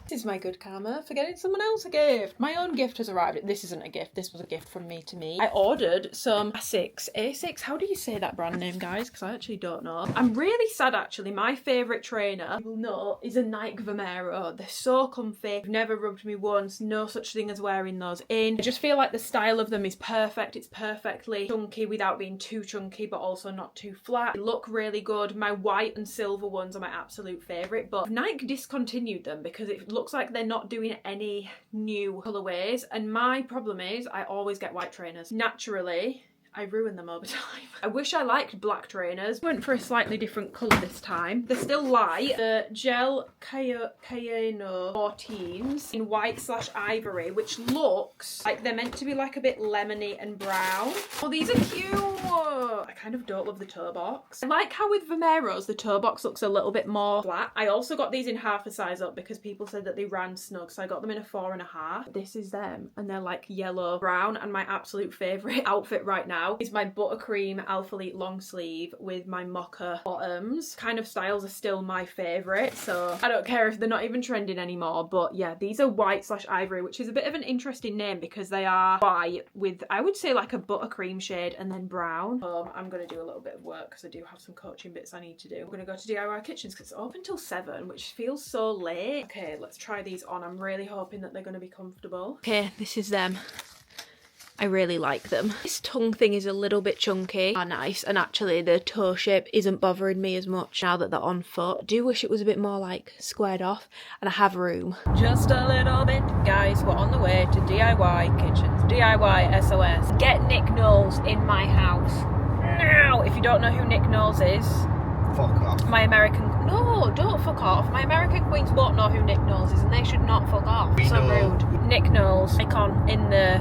This is my good karma for getting someone else a gift. My own gift has arrived. This isn't a gift. This was a gift from me to me. I ordered some Asics. How do you say that brand name, guys? Because I actually don't know. I'm really sad, actually. My favourite trainer, you will know, is a Nike Vomero. They're so comfy. They've never rubbed me once. No such thing as wearing those in. I just feel like the style of them is perfect. It's perfectly chunky without being too chunky, but also not too flat. They look really good. My white and silver ones are my absolute favourite, but Nike discontinued them because it looks like they're not doing any new colourways, and my problem is I always get white trainers. Naturally, I ruin them over time. I wish I liked black trainers. Went for a slightly different colour this time. They're still light. The Gel Cayeno 14s in white/ivory, which looks like they're meant to be like a bit lemony and brown. Oh, these are cute. I kind of don't love the toe box. I like how with Vomeros the toe box looks a little bit more flat. I also got these in half a size up because people said that they ran snug, so I got them in a 4.5. This is them, and they're like yellow brown, and my absolute favourite outfit right now is my buttercream Alpha Elite long sleeve with my mocha bottoms. Kind of styles are still my favourite, so I don't care if they're not even trending anymore. But yeah, these are white/ivory, which is a bit of an interesting name because they are white with, I would say, like a buttercream shade and then brown. I'm going to do a little bit of work because I do have some coaching bits I need to do. I'm going to go to DIY Kitchens because it's open till 7, which feels so late. Okay, let's try these on. I'm really hoping that they're going to be comfortable. Okay, this is them. I really like them. This tongue thing is a little bit chunky. Are nice, and actually the toe shape isn't bothering me as much now that they're on foot. I do wish it was a bit more like squared off, and I have room. Just a little bit. Guys, we're on the way to DIY Kitchens. DIY SOS. Get Nick Knowles in my house. Now, if you don't know who Nick Knowles is, Fuck off. my American... No, don't fuck off. My American queens won't know who Nick Knowles is, and they should not fuck off. We So know. rude. Nick Knowles, icon in the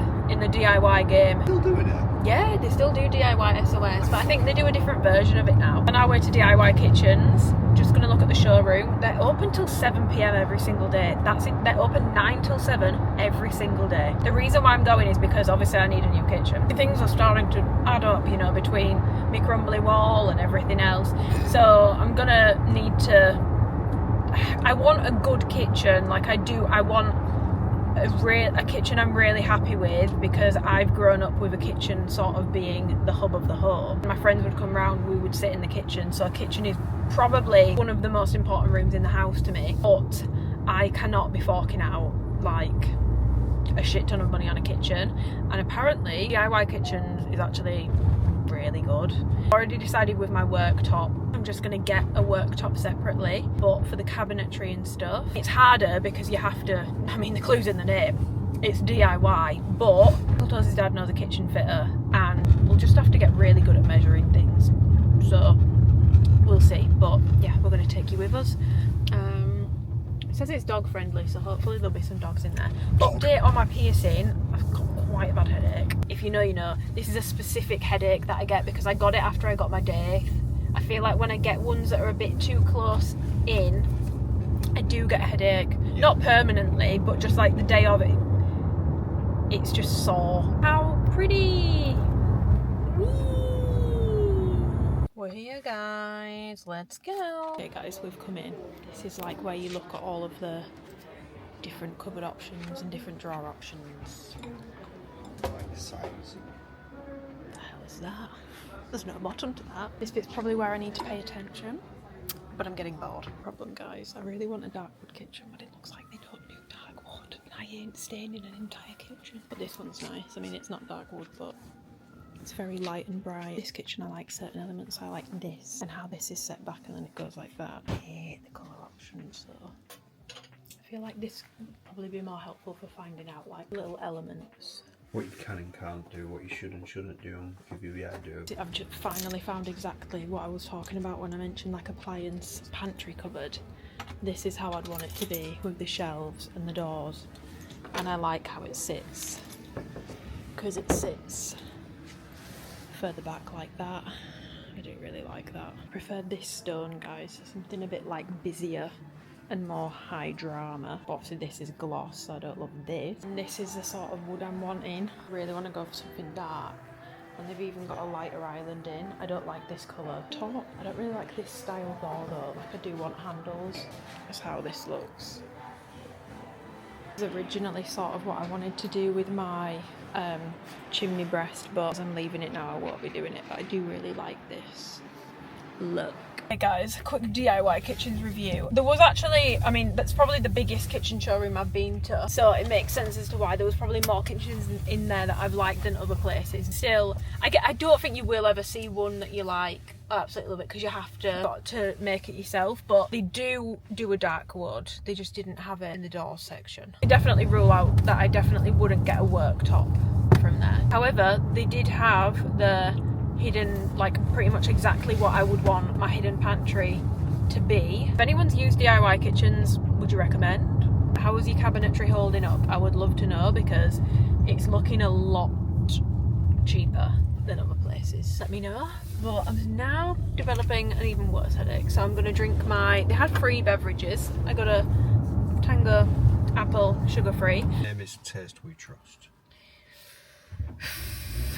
DIY game. Still doing it? Yeah, they still do DIY SOS, but I think they do a different version of it now. On our way to DIY Kitchens, just gonna look at the showroom. They're open till 7 PM every single day. That's it. They're open 9 till 7 every single day. The reason why I'm going is because obviously I need a new kitchen. Things are starting to add up, you know, between my crumbly wall and everything else. So I'm gonna need to... I want a good kitchen, like I do. I want a kitchen I'm really happy with, because I've grown up with a kitchen sort of being the hub of the home. My friends would come round, we would sit in the kitchen, so a kitchen is probably one of the most important rooms in the house to me, but I cannot be forking out like a shit ton of money on a kitchen, and apparently DIY Kitchens is actually really good. I already decided with my worktop, I'm just going to get a worktop separately, but for the cabinetry and stuff, it's harder because you have to, I mean, the clue's in the name, it's DIY, but Toes' dad knows a kitchen fitter, and we'll just have to get really good at measuring things, so we'll see. But yeah, we're going to take you with us. It says it's dog friendly, so hopefully there'll be some dogs in there. Update on my piercing, I've got quite a bad headache. If you know, you know. This is a specific headache that I get because I got it after I got my day. I feel like when I get ones that are a bit too close in, I do get a headache. Yeah. Not permanently, but just like the day of it, it's just sore. How pretty! Whee! We're here, guys. Let's go. Okay, guys, we've come in. This is like where you look at all of the different cupboard options and different drawer options. Like size. What the hell is that? There's no bottom to that. This bit's probably where I need to pay attention, but I'm getting bored. Problem, guys, I really want a dark wood kitchen, but it looks like they don't do dark wood. I ain't staying in an entire kitchen. But this one's nice. I mean, it's not dark wood, but it's very light and bright. This kitchen, I like certain elements. I like this and how this is set back and then it goes like that. I hate the colour options though. I feel like this would probably be more helpful for finding out like little elements. What you can and can't do, what you should and shouldn't do, and give you the idea. I've just finally found exactly what I was talking about when I mentioned like appliance pantry cupboard. This is how I'd want it to be with the shelves and the doors. And I like how it sits, because it sits further back like that. I do really like that. I prefer this stone, guys, something a bit like busier and more high drama. But obviously this is gloss, so I don't love this. And this is the sort of wood I'm wanting. I really want to go for something dark. And they've even got a lighter island in. I don't like this colour top. I don't really like this style door though. Like I do want handles. That's how this looks. This is originally sort of what I wanted to do with my chimney breast, but as I'm leaving it now I won't be doing it. But I do really like this look. Hey guys, quick DIY kitchens review. There was actually, I mean, that's probably the biggest kitchen showroom I've been to, so it makes sense as to why there was probably more kitchens in there that I've liked than other places. Still, I don't think you will ever see one that you like absolutely love it, because you have to make it yourself. But they do a dark wood, they just didn't have it in the door section. I definitely rule out that I definitely wouldn't get a worktop from there. However, they did have the hidden, like pretty much exactly what I would want my hidden pantry to be. If anyone's used DIY kitchens, would you recommend? How is your cabinetry holding up? I would love to know, because it's looking a lot cheaper than other places. Let me know. But I'm now developing an even worse headache, so I'm going to drink they had free beverages. I got a Tango apple sugar free. Name is Taste We Trust.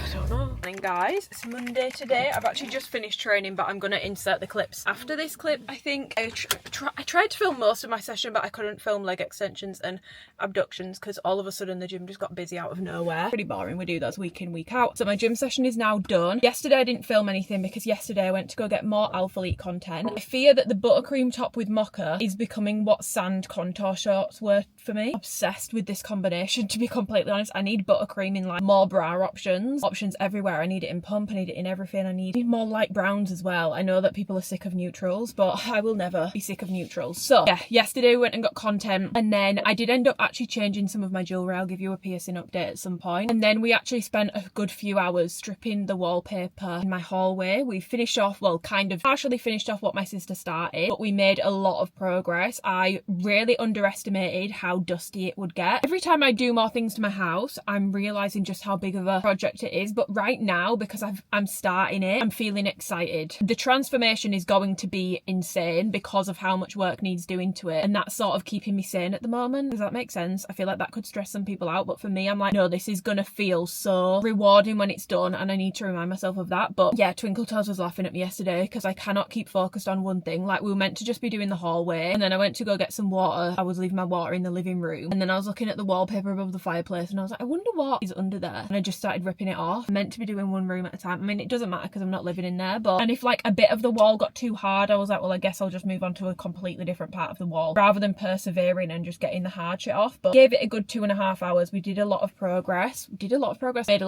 I don't know. And guys, it's Monday today. I've actually just finished training, but I'm going to insert the clips after this clip. I think I tried to film most of my session, but I couldn't film leg extensions and abductions because all of a sudden the gym just got busy out of nowhere. Pretty boring. We do those week in, week out. So my gym session is now done. Yesterday I didn't film anything because yesterday I went to go get more Alpha Elite content. I fear that the buttercream top with mocha is becoming what sand contour shorts were for me. Obsessed with this combination, to be completely honest. I need buttercream in like more bra options everywhere. I need it in pump, I need it in everything. I need more light browns as well. I know that people are sick of neutrals, but I will never be sick of neutrals. So yeah, yesterday we went and got content, and then I did end up actually changing some of my jewellery. I'll give you a piercing update at some point. And then we actually spent a good few hours stripping the wallpaper in my hallway. We finished off, well, kind of partially finished off what my sister started, but we made a lot of progress. I really underestimated how dusty it would get. Every time I do more things to my house, I'm realising just how big of a project it is. But right now, because I'm starting it, I'm feeling excited. The transformation is going to be insane because of how much work needs doing to it, and that's sort of keeping me sane at the moment. Does that make sense? I feel like that could stress some people out, but for me, I'm like, no, this is gonna feel so rewarding when it's done, and I need to remind myself of that. But yeah, Twinkle Toes was laughing at me yesterday because I cannot keep focused on one thing. Like, we were meant to just be doing the hallway, and then I went to go get some water. I was leaving my water in the living room, and then I was looking at the wallpaper above the fireplace, and I was like, I wonder what is under there, and I just started ripping it off. I'm meant to be doing one room at a time. I mean, it doesn't matter because I'm not living in there, but, and if like a bit of the wall got too hard, I was like, well, I guess I'll just move on to a completely different part of the wall rather than persevering and just getting the hard shit off. But gave it a good 2.5 hours. We did a lot of progress. Made a lot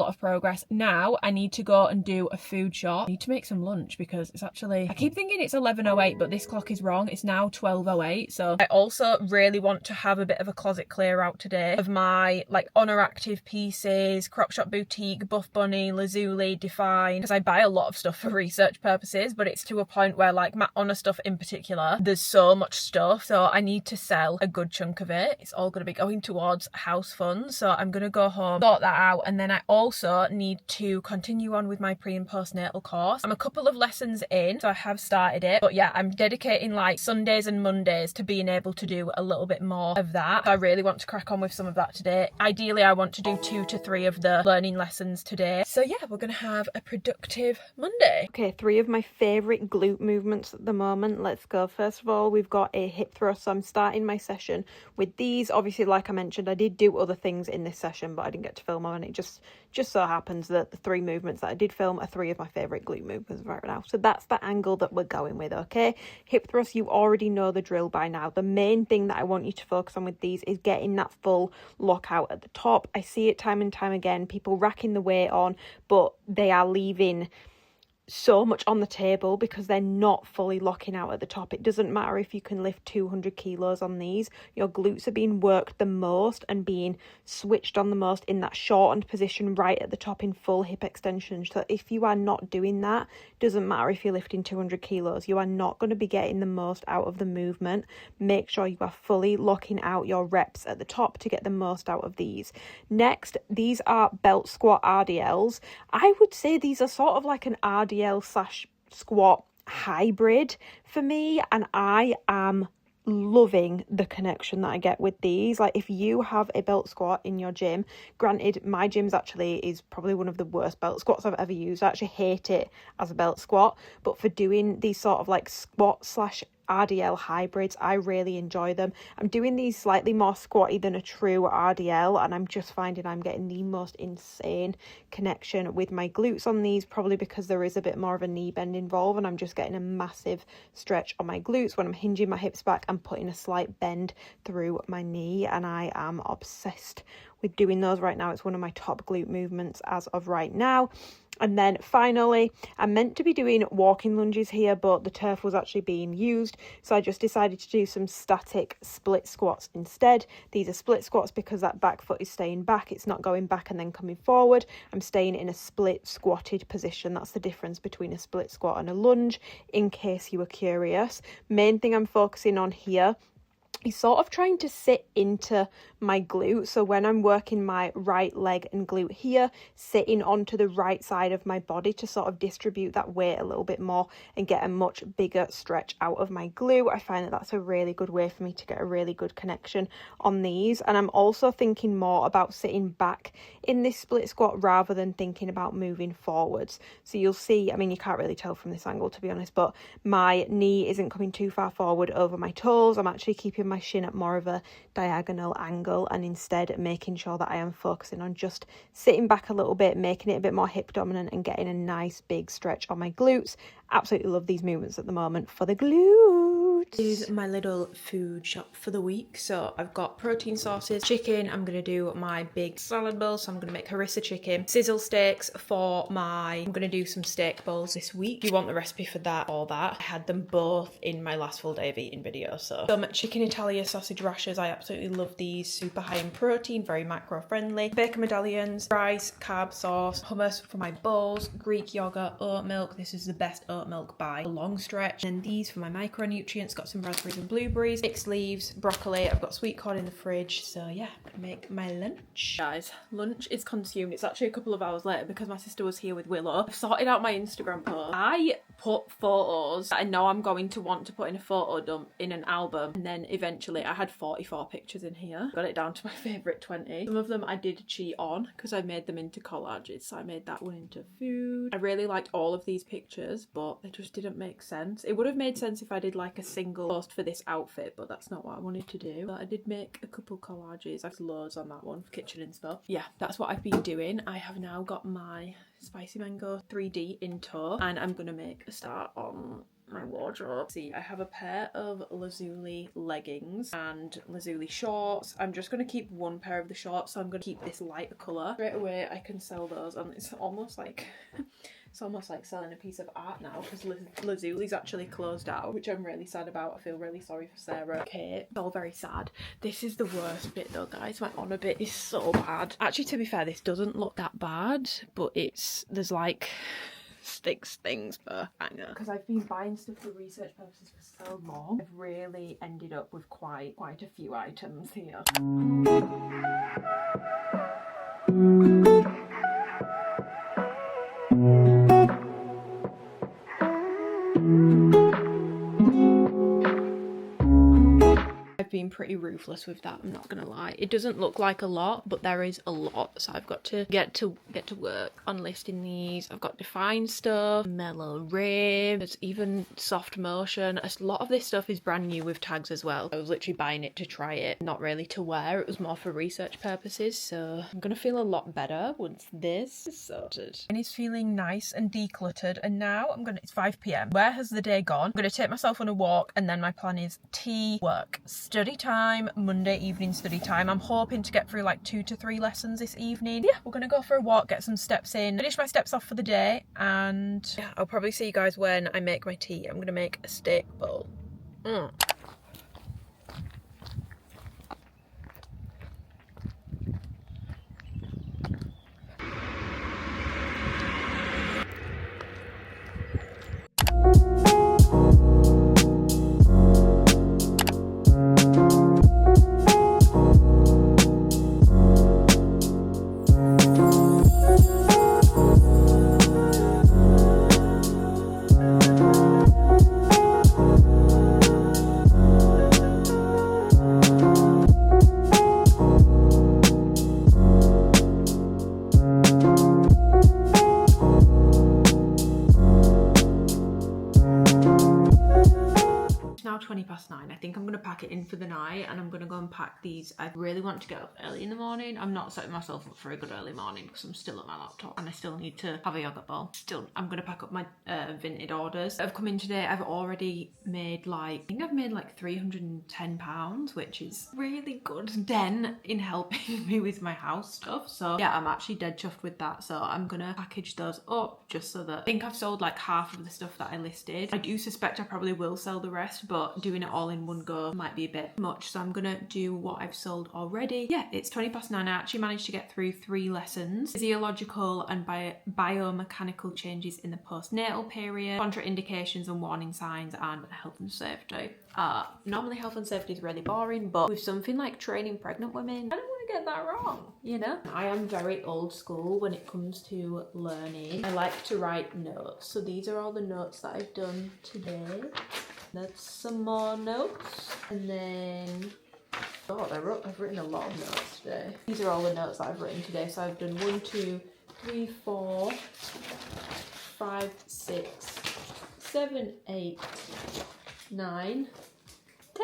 of progress. Now I need to go and do a food shop. I need to make some lunch because it's actually, I keep thinking it's 11:08, but this clock is wrong. It's now 12:08. So I also really want to have a bit of a closet clear out today of my like Honor Active pieces, Crop Shop Boutique, Buff Bunny, Lazuli, Define, because I buy a lot of stuff for research purposes, but it's to a point where like my Honor stuff in particular, there's so much stuff, so I need to sell a good chunk of it. It's all going to be going towards house funds, so I'm going to go home, sort that out, and then I also need to continue on with my pre and postnatal course. I'm a couple of lessons in, so I have started it, but yeah, I'm dedicating like Sundays and Mondays to being able to do a little bit more of that. I really want to crack on with some of that today. Ideally, I want to do 2 to 3 of the learning lessons today Monday. So yeah, we're gonna have a productive Monday. Okay, 3 of my favourite glute movements at the moment. Let's go. First of all, we've got a hip thrust. So I'm starting my session with these. Obviously, like I mentioned, I did do other things in this session, but I didn't get to film them, and it just so happens that the 3 movements that I did film are 3 of my favourite glute movements right now. So that's the angle that we're going with, okay? Hip thrust, you already know the drill by now. The main thing that I want you to focus on with these is getting that full lockout at the top. I see it time and time again, people racking the weight on, but they are leaving so much on the table because they're not fully locking out at the top. It doesn't matter if you can lift 200 kilos on these, your glutes are being worked the most and being switched on the most in that shortened position right at the top in full hip extension. So if you are not doing that, doesn't matter if you're lifting 200 kilos, you are not going to be getting the most out of the movement. Make sure you are fully locking out your reps at the top to get the most out of these. Next, these are belt squat RDLs. I would say these are sort of like an RDL / squat hybrid for me, and I am loving the connection that I get with these. Like, if you have a belt squat in your gym, granted my gym's actually is probably one of the worst belt squats I've ever used. I actually hate it as a belt squat, but for doing these sort of like squat / RDL hybrids, I really enjoy them. I'm doing these slightly more squatty than a true RDL, and I'm just finding I'm getting the most insane connection with my glutes on these, probably because there is a bit more of a knee bend involved, and I'm just getting a massive stretch on my glutes when I'm hinging my hips back and putting a slight bend through my knee, and I am obsessed with doing those right now. It's one of my top glute movements as of right now. And then finally, I'm meant to be doing walking lunges here, but the turf was actually being used, so I just decided to do some static split squats instead. These are split squats because that back foot is staying back. It's not going back and then coming forward. I'm staying in a split squatted position. That's the difference between a split squat and a lunge, in case you were curious. Main thing I'm focusing on here is sort of trying to sit into my glute. So when I'm working my right leg and glute here, sitting onto the right side of my body to sort of distribute that weight a little bit more and get a much bigger stretch out of my glute. I find that that's a really good way for me to get a really good connection on these. And I'm also thinking more about sitting back in this split squat rather than thinking about moving forwards. So you'll see, I mean, you can't really tell from this angle to be honest, but my knee isn't coming too far forward over my toes. I'm actually keeping my shin at more of a diagonal angle, and instead making sure that I am focusing on just sitting back a little bit, making it a bit more hip dominant and getting a nice big stretch on my glutes. Absolutely love these movements at the moment for the glutes. This is my little food shop for the week. So I've got protein sources, chicken. I'm going to do my big salad bowl. So I'm going to make harissa chicken, sizzle steaks for I'm going to do some steak bowls this week. If you want the recipe for that or that, I had them both in my last full day of eating video. So some chicken Italia sausage rashers. I absolutely love these. Super high in protein, very macro friendly. Bacon medallions, rice, carb sauce, hummus for my bowls, Greek yogurt, oat milk. This is the best oat milk by a long stretch. And these for my micronutrients. Got some raspberries and blueberries, mixed leaves, broccoli. I've got sweet corn in the fridge. So yeah, I'm gonna make my lunch. Guys, lunch is consumed. It's actually a couple of hours later because my sister was here with Willow. I've sorted out my Instagram post. I put photos that I know I'm going to want to put in a photo dump in an album, and then eventually I had 44 pictures in here. Got it down to my favourite 20. Some of them I did cheat on because I made them into collages. So I made that one into food. I really liked all of these pictures, but they just didn't make sense. It would have made sense if I did like a single post for this outfit, but that's not what I wanted to do. But I did make a couple collages. I've loads on that one for kitchen and stuff. Yeah, that's what I've been doing. I have now got my spicy mango 3D in tow, and I'm gonna make a start on my wardrobe. See, I have a pair of lazuli leggings and lazuli shorts. I'm just going to keep one pair of the shorts, so I'm going to keep this lighter colour. Straight away I can sell those, and it's almost like it's almost like selling a piece of art now because Lazuli's actually closed out, which I'm really sad about. I feel really sorry for Sarah. Okay, it's all very sad. This is the worst bit though, guys. My honour bit is so bad. Actually, to be fair, this doesn't look that bad, but there's like 6 things per hanger. Because I've been buying stuff for research purposes for so long, I've really ended up with quite a few items here. I've been pretty ruthless with that, I'm not gonna lie. It doesn't look like a lot, but there is a lot, so I've got to get to work on listing these. I've got defined stuff, mellow rib, there's even soft motion. A lot of this stuff is brand new with tags as well. I was literally buying it to try it, not really to wear. It was more for research purposes, so I'm gonna feel a lot better once this is sorted. And it's feeling nice and decluttered, and now it's 5 p.m. Where has the day gone? I'm gonna take myself on a walk, and then my plan is tea, work, study time, Monday evening study time. I'm hoping to get through like 2 to 3 lessons this evening. Yeah, we're gonna go for a walk, get some steps in, finish my steps off for the day, and yeah, I'll probably see you guys when I make my tea. I'm gonna make a steak bowl. Now 9:20. I think I'm going to pack it in for the night, and I'm going to go and pack these. I really want to get up early in the morning. I'm not setting myself up for a good early morning because I'm still at my laptop and I still need to have a yogurt bowl. Still, I'm going to pack up my vintage orders that have come in today. I've already made I think I've made like £310, which is really good den in helping me with my house stuff. So yeah, I'm actually dead chuffed with that. So I'm going to package those up just so that I think I've sold like half of the stuff that I listed. I do suspect I probably will sell the rest, but doing it all in one go might be a bit much, so I'm gonna do what I've sold already. Yeah, it's 9:20. I actually managed to get through 3 lessons: physiological and biomechanical changes in the postnatal period, contraindications and warning signs, and health and safety. Normally health and safety is really boring, but with something like training pregnant women, I don't want to get that wrong, you know? I am very old school when it comes to learning. I like to write notes, so these are all the notes that I've done today. That's some more notes, and then I've written a lot of notes today. These are all the notes that I've written today. So I've done 1, 2, 3, 4, 5, 6, 7, 8, 9,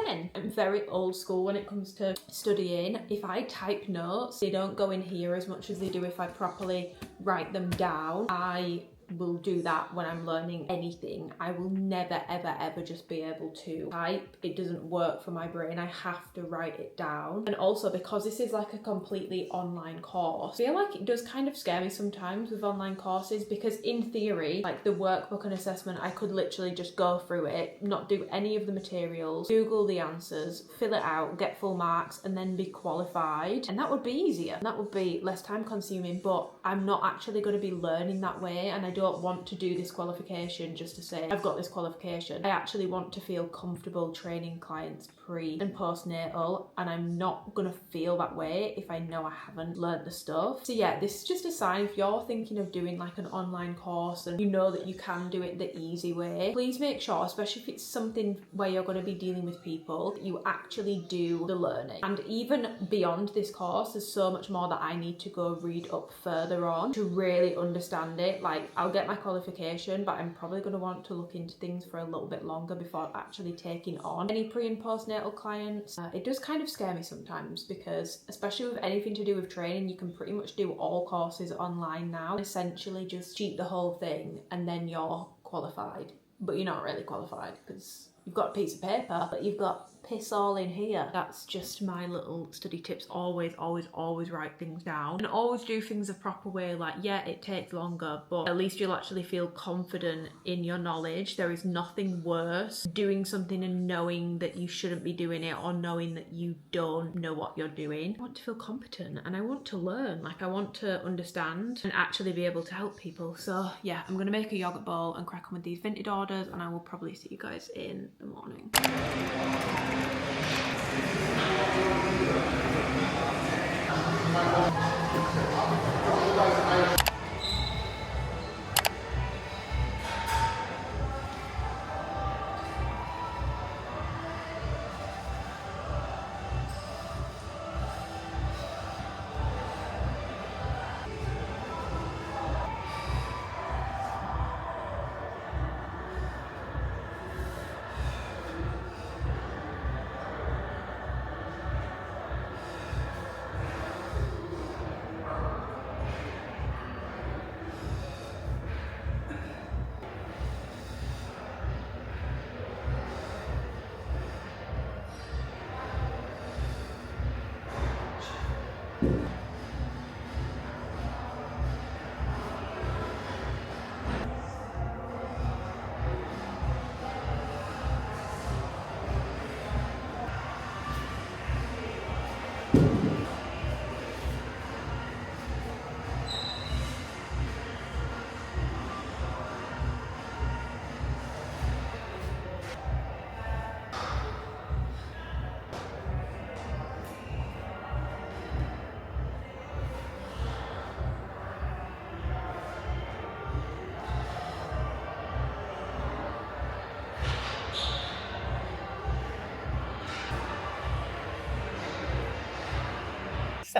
10. I'm very old school when it comes to studying. If I type notes, they don't go in here as much as they do if I properly write them down. I will do that when I'm learning anything. I will never ever just be able to type. It doesn't work for my brain. I have to write it down. And also, because this is like a completely online course, I feel like it does kind of scare me sometimes with online courses, because in theory, like the workbook and assessment, I could literally just go through it, not do any of the materials, Google the answers, fill it out, get full marks, and then be qualified. And that would be easier. That would be less time consuming, but I'm not actually going to be learning that way, and I don't want to do this qualification just to say I've got this qualification. I actually want to feel comfortable training clients pre and postnatal, and I'm not gonna feel that way if I know I haven't learnt the stuff. So yeah, this is just a sign. If you're thinking of doing like an online course and you know that you can do it the easy way, please make sure, especially if it's something where you're going to be dealing with people, that you actually do the learning. And even beyond this course, there's so much more that I need to go read up further on to really understand it. Like, I'll get my qualification, but I'm probably going to want to look into things for a little bit longer before actually taking on any pre and postnatal clients. It does kind of scare me sometimes, because especially with anything to do with training, you can pretty much do all courses online now. Essentially just cheat the whole thing and then you're qualified, but you're not really qualified because you've got a piece of paper, but you've got piss all in here. That's just my little study tips. Always write things down, and always do things a proper way. Like, yeah, it takes longer, but at least you'll actually feel confident in your knowledge. There is nothing worse doing something and knowing that you shouldn't be doing it, or knowing that you don't know what you're doing. I want to feel competent and I want to learn. Like, I want to understand and actually be able to help people. So yeah, I'm gonna make a yogurt bowl and crack on with these vintage orders, and I will probably see you guys in the morning.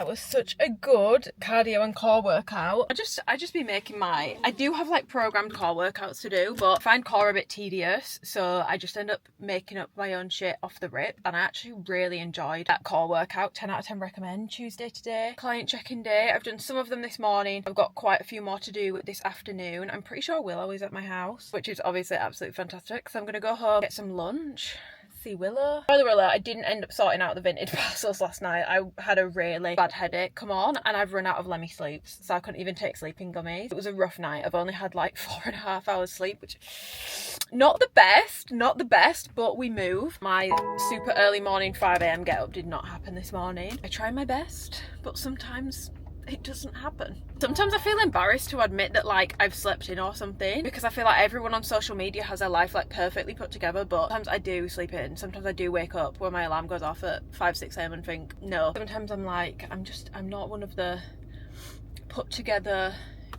That was such a good cardio and core workout. I just be making I do have like programmed core workouts to do, but I find core a bit tedious, so I just end up making up my own shit off the rip. And I actually really enjoyed that core workout. 10 out of 10 recommend. Tuesday today, client check-in day. I've done some of them this morning. I've got quite a few more to do this afternoon. I'm pretty sure Willow is at my house, which is obviously absolutely fantastic. So I'm gonna go home, get some lunch, see Willow. Spoiler alert, I didn't end up sorting out the vintage parcels last night. I had a really bad headache come on, and I've run out of Lemmy sleeps, so I couldn't even take sleeping gummies. It was a rough night. I've only had like 4.5 hours sleep, which not the best, but we move. My super early morning 5 a.m. get up did not happen this morning. I try my best, but sometimes it doesn't happen. Sometimes I feel embarrassed to admit that like I've slept in or something, because I feel like everyone on social media has their life like perfectly put together, but sometimes I do sleep in. Sometimes I do wake up when my alarm goes off at 5-6 a.m. and think no. Sometimes I'm like, I'm not one of the put together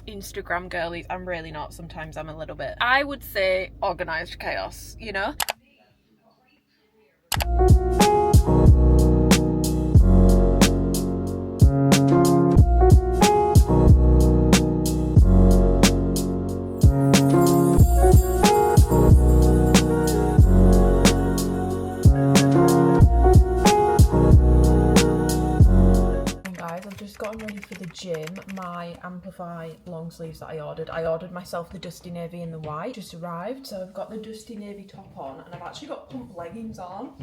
Instagram girlies. I'm really not. Sometimes I'm a little bit, I would say, organised chaos, you know? Gotten ready for the gym. My Amplify long sleeves that I ordered myself the dusty navy and the white, just arrived, so I've got the dusty navy top on, and I've actually got pump leggings on.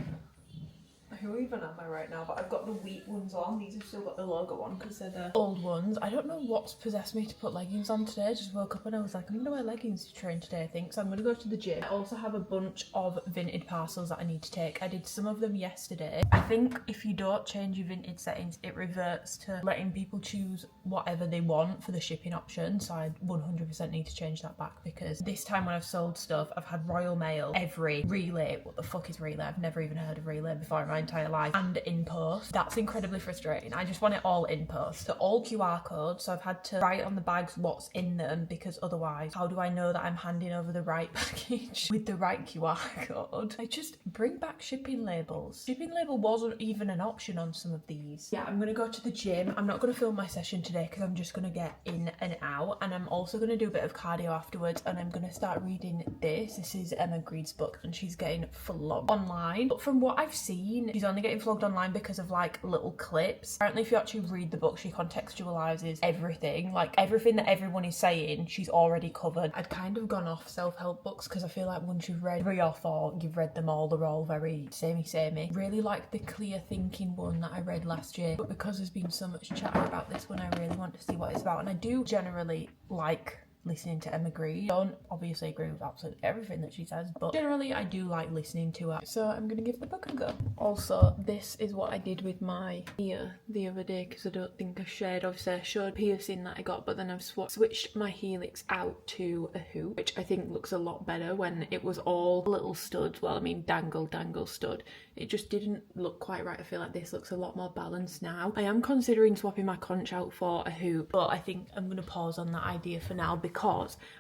Who even am I right now? But I've got the wheat ones on. These have still got the logo on because they're the old ones. I don't know what's possessed me to put leggings on today. I just woke up and I was like, I'm gonna wear leggings to train today, I think. So I'm gonna go to the gym. I also have a bunch of vintage parcels that I need to take. I did some of them yesterday. I think if you don't change your vintage settings, it reverts to letting people choose whatever they want for the shipping option. So I 100% need to change that back, because this time when I've sold stuff, I've had Royal Mail, every relay. What the fuck is relay? I've never even heard of relay before in my entire life. And in post. That's incredibly frustrating. I just want it all in post. So all QR codes. So I've had to write on the bags what's in them, because otherwise how do I know that I'm handing over the right package with the right QR code? I just bring back shipping labels. Shipping label wasn't even an option on some of these. Yeah, I'm gonna go to the gym. I'm not gonna film my session today because I'm just gonna get in and out, and I'm also gonna do a bit of cardio afterwards, and I'm gonna start reading this. This is Emma Greed's book, and she's getting flogged online. But from what I've seen, she's only getting flogged online because of like little clips. Apparently if you actually read the book, she contextualizes everything, like everything that everyone is saying she's already covered. I'd kind of gone off self-help books because I feel like once you've read 3 or 4, you've read them all, they're all very samey. Really like the clear thinking one that I read last year, but because there's been so much chatter about this one, I really want to see what it's about. And I do generally like listening to Emma Green. Don't obviously agree with absolutely everything that she says, but generally I do like listening to her. So I'm gonna give the book a go. Also, this is what I did with my ear the other day, because I don't think I shared. Obviously I showed piercing that I got, but then I've switched my helix out to a hoop, which I think looks a lot better. When it was all little studs, well I mean dangle stud, it just didn't look quite right. I feel like this looks a lot more balanced now. I am considering swapping my conch out for a hoop, but I think I'm gonna pause on that idea for now, because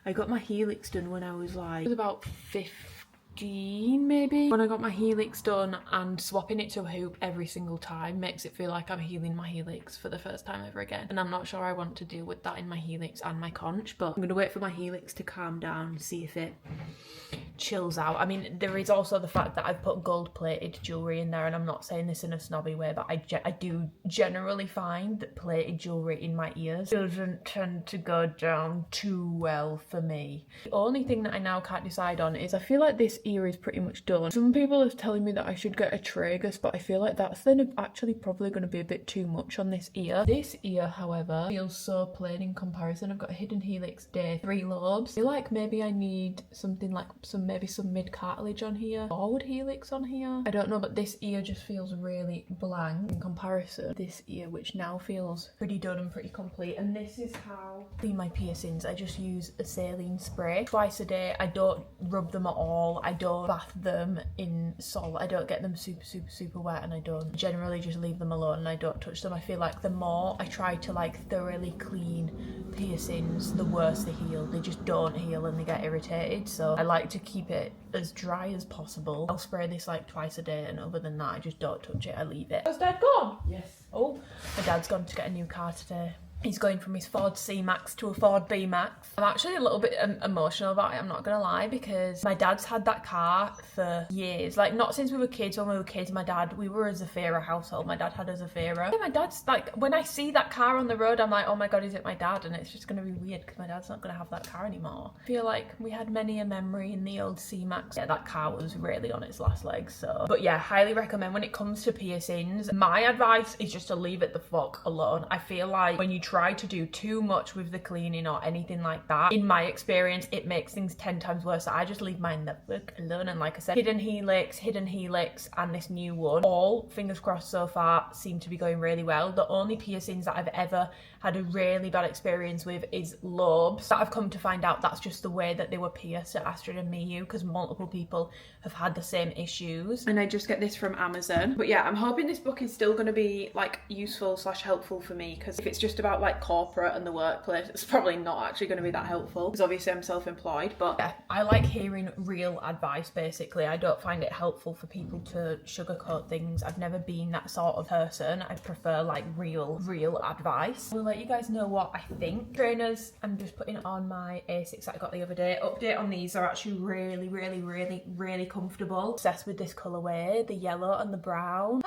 I got my helix done when I was like, it was about 15 maybe, when I got my helix done, and swapping it to a hoop every single time makes it feel like I'm healing my helix for the first time ever again, and I'm not sure I want to deal with that in my helix and my conch. But I'm gonna wait for my helix to calm down, see if it chills out. I mean, there is also the fact that I've put gold plated jewellery in there, and I'm not saying this in a snobby way, but I do generally find that plated jewellery in my ears doesn't tend to go down too well for me. The only thing that I now can't decide on is I feel like this ear is pretty much done. Some people are telling me that I should get a tragus, but I feel like that's then actually probably going to be a bit too much on this ear. This ear, however, feels so plain in comparison. I've got a hidden helix day, 3 lobes. I feel like maybe I need something like maybe some mid cartilage on here, forward helix on here. I don't know, but this ear just feels really blank in comparison. This ear, which now feels pretty done and pretty complete. And this is how I clean my piercings. I just use a saline spray twice a day. I don't rub them at all. I don't bath them in salt. I don't get them super wet, and I don't generally just leave them alone and I don't touch them. I feel like the more I try to like thoroughly clean piercings, the worse they heal. They just don't heal and they get irritated. So I like to keep keep it as dry as possible. I'll spray this like twice a day, and other than that I just don't touch it, I leave it. Has Dad gone? Yes. Oh, my dad's gone to get a new car today. He's going from his Ford C-Max to a Ford B-Max. I'm actually a little bit emotional about it, I'm not gonna lie, because my dad's had that car for years. Like, not since we were kids. When we were kids, we were a Zafira household. My dad had a Zafira. Yeah, my dad's like, when I see that car on the road, I'm like, oh my God, is it my dad? And it's just gonna be weird because my dad's not gonna have that car anymore. I feel like we had many a memory in the old C-Max. Yeah, that car was really on its last legs, so. But yeah, highly recommend when it comes to piercings. My advice is just to leave it the fuck alone. I feel like when you try to do too much with the cleaning or anything like that, in my experience, it makes things 10 times worse. So I just leave mine the fuck alone. And like I said, hidden helix, and this new one, all, fingers crossed so far, seem to be going really well. The only piercings that I've ever had a really bad experience with is lobes. That I've come to find out that's just the way that they were pierced at Astrid and Miyu, because multiple people have had the same issues. And I just get this from Amazon. But yeah, I'm hoping this book is still going to be like useful / helpful for me, because if it's just about like corporate and the workplace, it's probably not actually going to be that helpful, because obviously I'm self-employed. But yeah, I like hearing real advice basically. I don't find it helpful for people to sugarcoat things. I've never been that sort of person. I prefer like real advice. We'll let you guys know what I think. Trainers, I'm just putting on my Asics that I got the other day. Update on these, are actually really comfortable. Obsessed with this colourway, the yellow and the brown.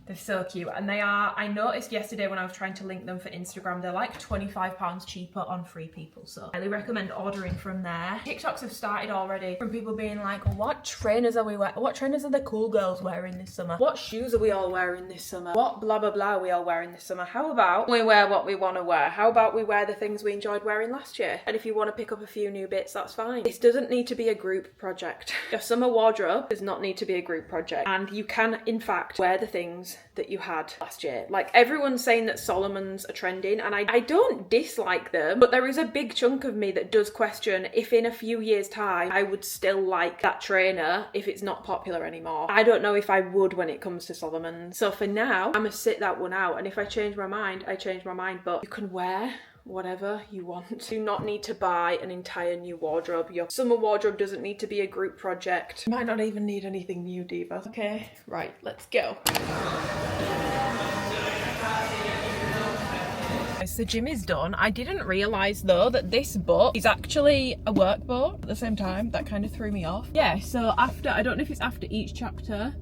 They're so cute, and they are, I noticed yesterday when I was trying to link them for Instagram, they're like £25 cheaper on Free People, so I highly recommend ordering from there. TikToks have started already from people being like, what trainers are we wearing? What trainers are the cool girls wearing this summer? What shoes are we all wearing this summer? What blah blah blah are we all wearing this summer? How about we wear what we want to wear? How about we wear the things we enjoyed wearing last year? And if you want to pick up a few new bits, that's fine. This doesn't need to be a group project. Your summer wardrobe does not need to be a group project, and you can in fact wear the things that you had last year. Like, everyone's saying that Solomon's are trending, and I don't dislike them, but there is a big chunk of me that does question if in a few years time I would still like that trainer if it's not popular anymore. I don't know if I would when it comes to Solomon's. So for now, I'm gonna sit that one out, and if I change my mind, I change my mind. But you can wear whatever you want. You do not need to buy an entire new wardrobe. Your summer wardrobe doesn't need to be a group project. You might not even need anything new, divas. Okay, right, let's go. So the gym is done. I didn't realise though that this book is actually a workbook at the same time. That kind of threw me off. Yeah, so after, I don't know if it's after each chapter,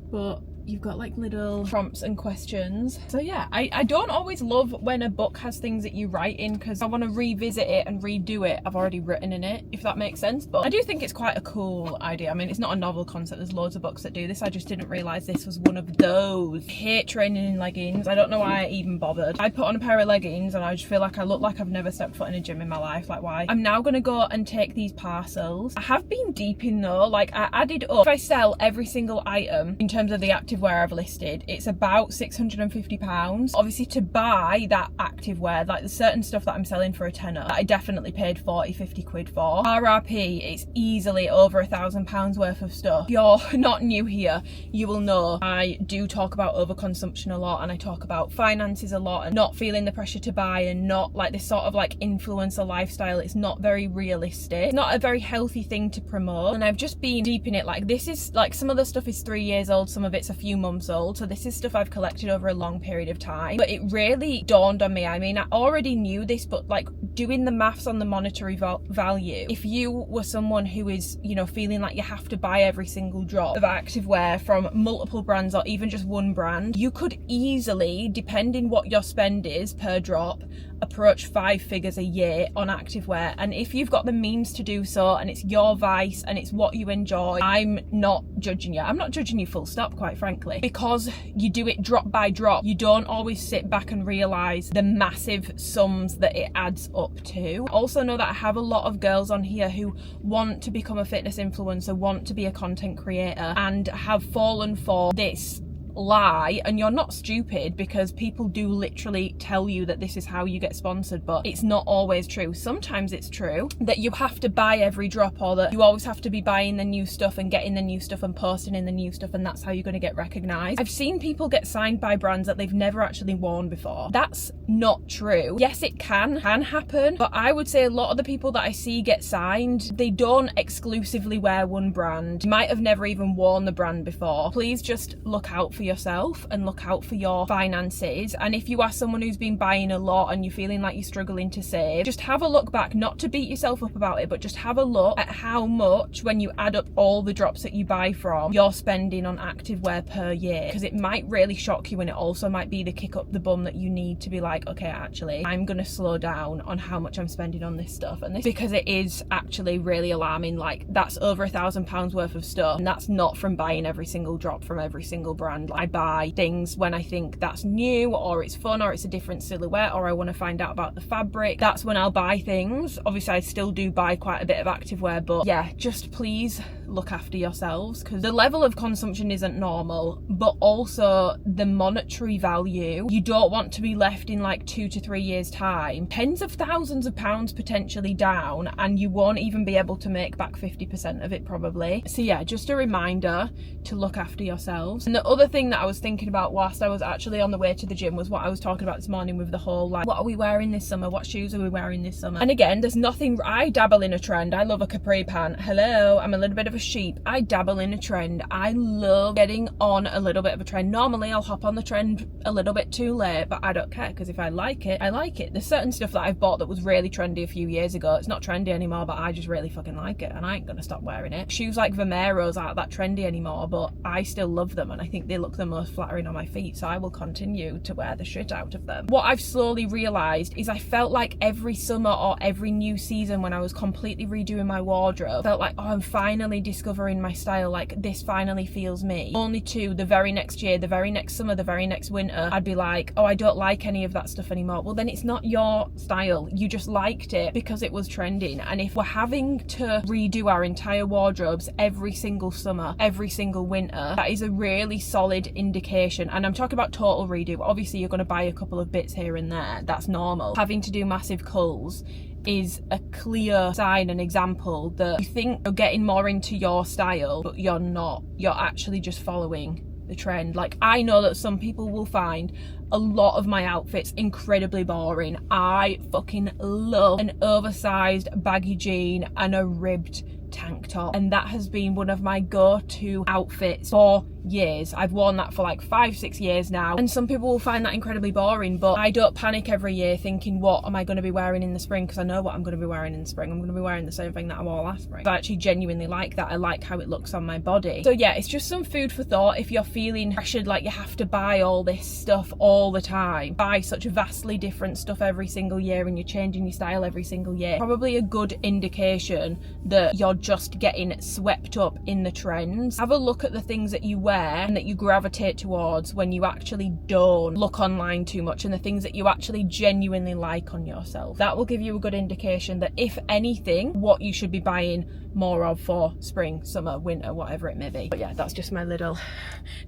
but you've got like little prompts and questions. So yeah, I don't always love when a book has things that you write in, because I want to revisit it and redo it. I've already written in it, if that makes sense. But I do think it's quite a cool idea. I mean, it's not a novel concept. There's loads of books that do this. I just didn't realise this was one of those. I hate training in leggings. I don't know why I even bothered. I put on a pair of leggings and I just feel like I look like I've never stepped foot in a gym in my life. Like, why? I'm now gonna go and take these parcels. I have been deep in though. Like, I added up, if I sell every single item in terms of the activewear I've listed, it's about £650. Obviously, to buy that activewear, like the certain stuff that I'm selling for a tenner, I definitely paid 40-50 quid for. RRP, it's easily over £1,000 worth of stuff. If you're not new here, you will know I do talk about overconsumption a lot, and I talk about finances a lot, and not feeling the pressure to buy, and not like this sort of like influencer lifestyle. It's not very realistic. It's not a very healthy thing to promote, and I've just been deep in it. Like, this is like, some of the stuff is 3 years old, some of it's a few months old, so this is stuff I've collected over a long period of time. But it really dawned on me, I mean, I already knew this, but like doing the maths on the monetary value, if you were someone who is, you know, feeling like you have to buy every single drop of activewear from multiple brands or even just one brand, you could easily, depending what your spend is per drop, approach 5 figures a year on activewear. And if you've got the means to do so, and it's your vice and it's what you enjoy, I'm not judging you. I'm not judging you full stop, quite frankly, because you do it drop by drop. You don't always sit back and realise the massive sums that it adds up to. Also know that I have a lot of girls on here who want to become a fitness influencer, want to be a content creator, and have fallen for this lie, and you're not stupid because people do literally tell you that this is how you get sponsored, but it's not always true. Sometimes it's true that you have to buy every drop, or that you always have to be buying the new stuff and getting the new stuff and posting in the new stuff, and that's how you're going to get recognized. I've seen people get signed by brands that they've never actually worn before. That's not true. Yes, it can happen, but I would say a lot of the people that I see get signed, they don't exclusively wear one brand. You might have never even worn the brand before. Please just look out for yourself and look out for your finances. And if you are someone who's been buying a lot and you're feeling like you're struggling to save, just have a look back, not to beat yourself up about it, but just have a look at how much, when you add up all the drops that you buy from, you're spending on activewear per year, because it might really shock you, and it also might be the kick up the bum that you need to be like, okay, actually I'm gonna slow down on how much I'm spending on this stuff and this, because it is actually really alarming. Like, that's over £1,000 worth of stuff, and that's not from buying every single drop from every single brand. Like, I buy things when I think that's new, or it's fun, or it's a different silhouette, or I want to find out about the fabric. That's when I'll buy things. Obviously I still do buy quite a bit of activewear, but yeah, just please look after yourselves, because the level of consumption isn't normal, but also the monetary value. You don't want to be left in like 2 to 3 years time, tens of thousands of pounds potentially down, and you won't even be able to make back 50% of it probably. So yeah, just a reminder to look after yourselves. And the other thing that I was thinking about whilst I was actually on the way to the gym was what I was talking about this morning with the whole, like, what are we wearing this summer? What shoes are we wearing this summer? And again, there's nothing, I dabble in a trend. I love a capri pant. Hello, I'm a little bit of a sheep. I dabble in a trend. I love getting on a little bit of a trend. Normally I'll hop on the trend a little bit too late, but I don't care, because if I like it, I like it. There's certain stuff that I've bought that was really trendy a few years ago. It's not trendy anymore, but I just really fucking like it, and I ain't gonna stop wearing it. Shoes like Vomeros aren't that trendy anymore, but I still love them, and I think they look the most flattering on my feet, so I will continue to wear the shit out of them. What I've slowly realised is I felt like every summer or every new season, when I was completely redoing my wardrobe, felt like, oh, I'm finally discovering my style, like this finally feels me. Only to the very next year, the very next summer, the very next winter, I'd be like, oh, I don't like any of that stuff anymore. Well, then it's not your style. You just liked it because it was trending. And if we're having to redo our entire wardrobes every single summer, every single winter, that is a really solid indication. And I'm talking about total redo. Obviously you're going to buy a couple of bits here and there, that's normal. Having to do massive culls is a clear sign and example that you think you're getting more into your style, but you're not. You're actually just following the trend. Like, I know that some people will find a lot of my outfits incredibly boring. I fucking love an oversized baggy jean and a ribbed tank top, and that has been one of my go-to outfits for years. I've worn that for like 5-6 years now, and some people will find that incredibly boring, but I don't panic every year thinking, what am I going to be wearing in the spring? Because I know what I'm going to be wearing in the spring. I'm going to be wearing the same thing that I wore last spring. I actually genuinely like that. I like how it looks on my body. So yeah, it's just some food for thought. If you're feeling pressured, like you have to buy all this stuff all the time, buy such vastly different stuff every single year, and you're changing your style every single year, probably a good indication that you're just getting swept up in the trends. Have a look at the things that you wear and that you gravitate towards when you actually don't look online too much, and the things that you actually genuinely like on yourself. That will give you a good indication that, if anything, what you should be buying more of for spring, summer, winter, whatever it may be. But yeah, that's just my little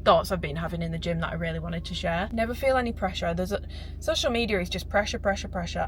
thoughts I've been having in the gym that I really wanted to share. Never feel any pressure. Social media is just pressure.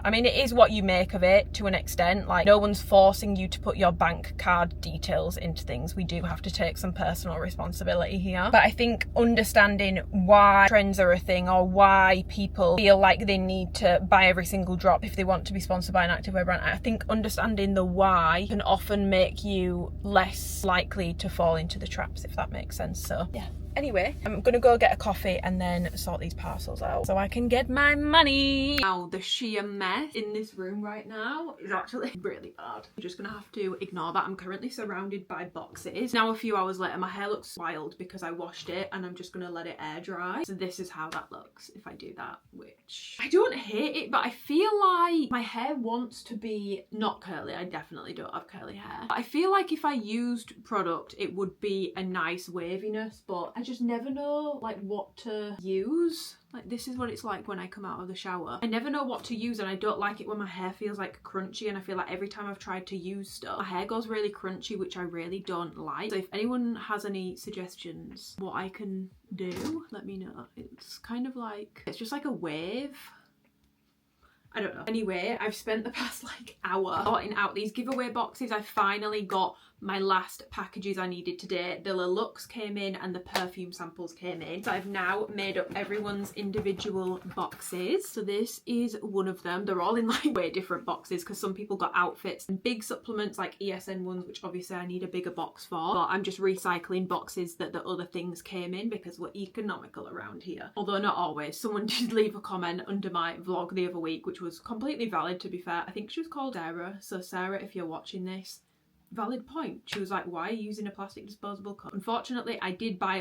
I mean, it is what you make of it to an extent. Like, no one's forcing you to put your bank card details into things. We do have to take some personal responsibility here. But I think understanding why trends are a thing, or why people feel like they need to buy every single drop if they want to be sponsored by an activewear brand, I think understanding the why can often make you less likely to fall into the traps, if that makes sense. So yeah. Anyway, I'm gonna go get a coffee and then sort these parcels out so I can get my money. Now, the sheer mess in this room right now is actually really bad. I'm just gonna have to ignore that. I'm currently surrounded by boxes. Now, a few hours later, my hair looks wild because I washed it, and I'm just gonna let it air dry. So this is how that looks if I do that, which I don't hate it, but I feel like my hair wants to be not curly. I definitely don't have curly hair. But I feel like if I used product, it would be a nice waviness, but I just never know like what to use Like, this is what it's like when I come out of the shower. I never know what to use, and I don't like it when my hair feels like crunchy, and I feel like every time I've tried to use stuff, my hair goes really crunchy, which I really don't like. So if anyone has any suggestions what I can do, let me know. It's kind of like, it's just like a wave. I don't know. Anyway, I've spent the past like hour sorting out these giveaway boxes. I finally got my last packages I needed today. The looks came in and the perfume samples came in. So I've now made up everyone's individual boxes. So this is one of them. They're all in like way different boxes because some people got outfits and big supplements like ESN ones, which obviously I need a bigger box for. But I'm just recycling boxes that the other things came in because we're economical around here. Although not always. Someone did leave a comment under my vlog the other week, which was completely valid, to be fair. I think she was called Sarah. So Sarah, if you're watching this, valid point. She was like, why are you using a plastic disposable cup? Unfortunately, I did buy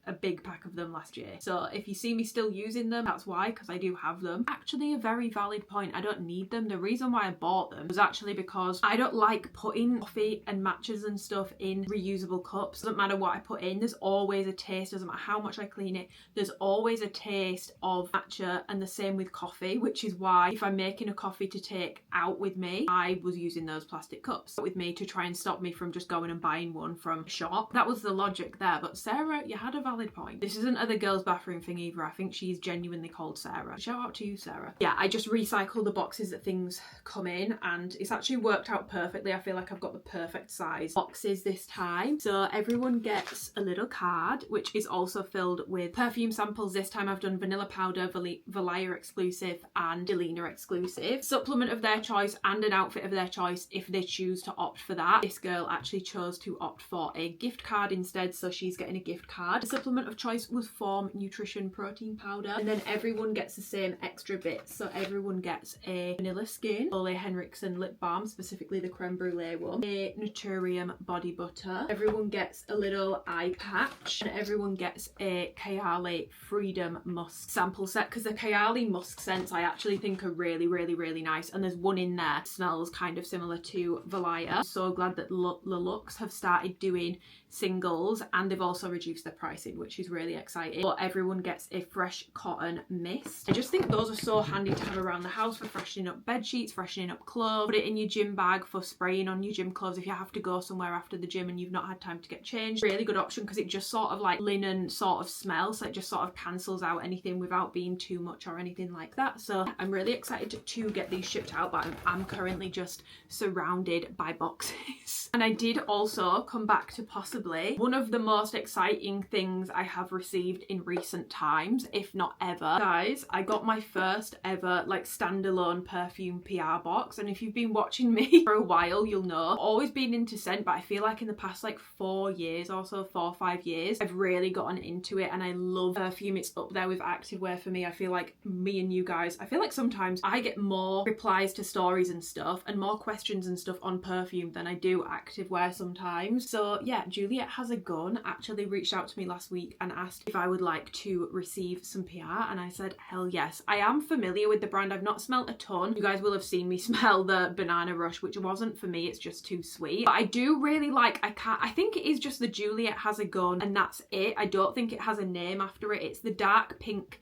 a big pack of them last year. So if you see me still using them, that's why, because I do have them. Actually, a very valid point. I don't need them. The reason why I bought them was actually because I don't like putting coffee and matchas and stuff in reusable cups. Doesn't matter what I put in, there's always a taste. Doesn't matter how much I clean it, there's always a taste of matcha, and the same with coffee, which is why if I'm making a coffee to take out with me, I was using those plastic cups with me to try and stop me from just going and buying one from a shop. That was the logic there. But Sarah, you had a valid point. This isn't the girls' bathroom thing either. I think she's genuinely called Sarah. Shout out to you, Sarah. Yeah, I just recycle the boxes that things come in, and it's actually worked out perfectly. I feel like I've got the perfect size boxes this time. So everyone gets a little card, which is also filled with perfume samples. This time I've done vanilla powder, Valaya exclusive and Delina exclusive. Supplement of their choice and an outfit of their choice if they choose to opt for that. This girl actually chose to opt for a gift card instead, so she's getting a gift card. The supplement of choice was Form Nutrition Protein Powder, and then everyone gets the same extra bits. So everyone gets a Vanilla Skin Ole Henriksen lip balm, specifically the creme brulee one, a Naturium body butter, everyone gets a little eye patch, and everyone gets a Kayali Freedom Musk sample set, because the Kayali musk scents I actually think are really, really, really nice, and there's one in there that smells kind of similar to Valaya. I'm so glad that Lux have started doing singles, and they've also reduced their pricing, which is really exciting. But everyone gets a fresh cotton mist. I just think those are so handy to have around the house for freshening up bed sheets, freshening up clothes. Put it in your gym bag for spraying on your gym clothes if you have to go somewhere after the gym and you've not had time to get changed. Really good option because it just sort of like linen sort of smells, so it just sort of cancels out anything without being too much or anything like that. So I'm really excited to get these shipped out, but I'm currently just surrounded by boxes. And I did also come back to possibly one of the most exciting things I have received in recent times, if not ever. Guys, I got my first ever like standalone Perfume PR box, and if you've been watching me for a while, you'll know I've always been into scent, but I feel like in the past like 4 years or so, 4 or 5 years, I've really gotten into it, and I love perfume. It's up there with Activewear for me. I feel like me and you guys, I feel like sometimes I get more replies to stories and stuff and more questions and stuff on perfume than I do Activewear sometimes. So yeah, Juliet Has a Gun actually reached out to me last week and asked if I would like to receive some PR, and I said hell yes. I am familiar with the brand. I've not smelt a ton. You guys will have seen me smell the Banana Rush, which wasn't for me. It's just too sweet. But I do really like, I think it is just the Juliet Has a Gun, and that's it. I don't think it has a name after it. It's the dark pink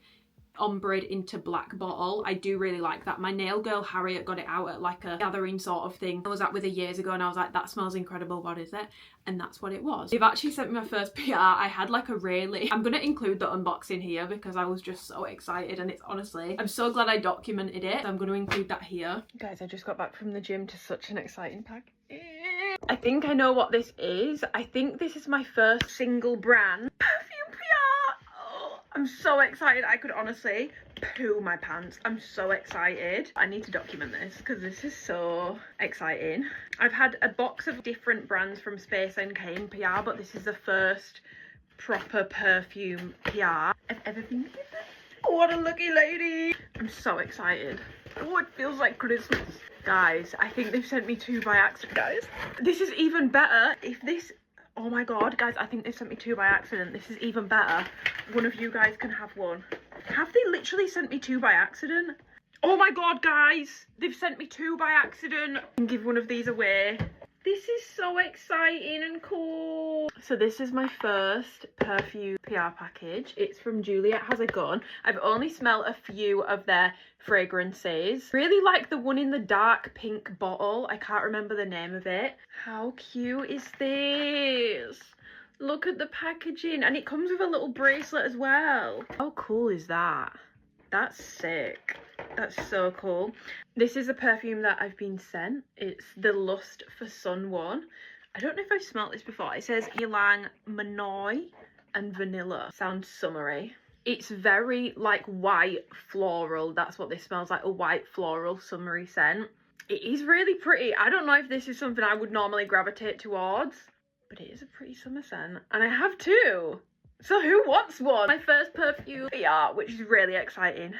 ombre into black bottle. I do really like that. My nail girl Harriet got it out at like a gathering sort of thing I was at with her years ago, and I was like, that smells incredible, what is it? And that's what it was. They've actually sent me my first PR. I had like a really, I'm gonna include the unboxing here because I was just so excited, and it's honestly, I'm so glad I documented it. I'm gonna include that here. Guys, I just got back from the gym to such an exciting pack. I think I know what this is. I think this is my first single brand Perfume PR. Oh, I'm so excited. I could honestly poo my pants. I'm so excited. I need to document this because this is so exciting. I've had a box of different brands from Space NK in PR, but this is the first proper perfume PR I've ever been given. What a lucky lady. I'm so excited. Oh, it feels like Christmas. Guys, I think they've sent me 2 by accident. Guys, this is even better. If this, oh my god, guys, I think they've sent me 2 by accident. This is even better. One of you guys can have one. Have they literally sent me 2 by accident? Oh my god, guys, they've sent me 2 by accident. I can give one of these away. This is so exciting and cool. So this is my first Perfume PR package. It's from Juliet Has a Gun. I've only smelled a few of their fragrances. Really like the one in the dark pink bottle. I can't remember the name of it. How cute is this? Look at the packaging, and it comes with a little bracelet as well. How cool is that? That's sick. That's so cool. This is a perfume that I've been sent. It's the Lust for Sun one. I don't know if I've smelled this before. It says ylang manoi and vanilla. Sounds summery. It's very like white floral. That's what this smells like, a white floral summery scent. It is really pretty. I don't know if this is something I would normally gravitate towards, but it is a pretty summer scent. And I have two. So who wants one? My first Perfume PR, which is really exciting.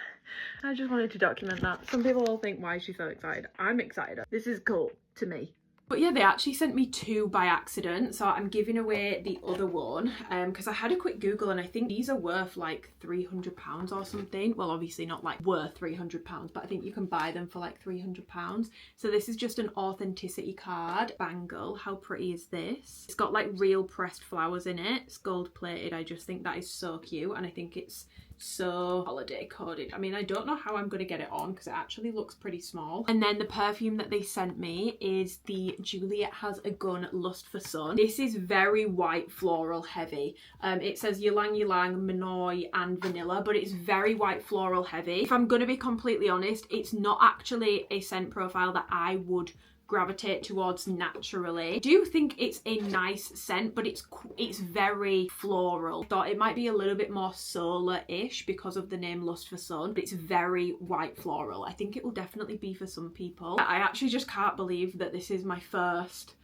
I just wanted to document that. Some people will think, why is she so excited? I'm excited. This is cool to me. But yeah, they actually sent me two by accident, so I'm giving away the other one because I had a quick Google and I think these are worth like £300 or something. Well, obviously not like worth £300, but I think you can buy them for like £300. So this is just an authenticity card bangle. How pretty is this? It's got like real pressed flowers in it. It's gold plated. I just think that is so cute, and I think it's so holiday coded. I mean, I don't know how I'm going to get it on because it actually looks pretty small. And then the perfume that they sent me is the Juliet Has a Gun Lust for Sun. This is very white floral heavy. It says ylang ylang, manoi and vanilla, but it's very white floral heavy. If I'm going to be completely honest, it's not actually a scent profile that I would gravitate towards naturally. I do think it's a nice scent, but it's very floral. Thought it might be a little bit more solar-ish because of the name Lust for Sun, but it's very white floral. I think it will definitely be for some people. I actually just can't believe that this is my first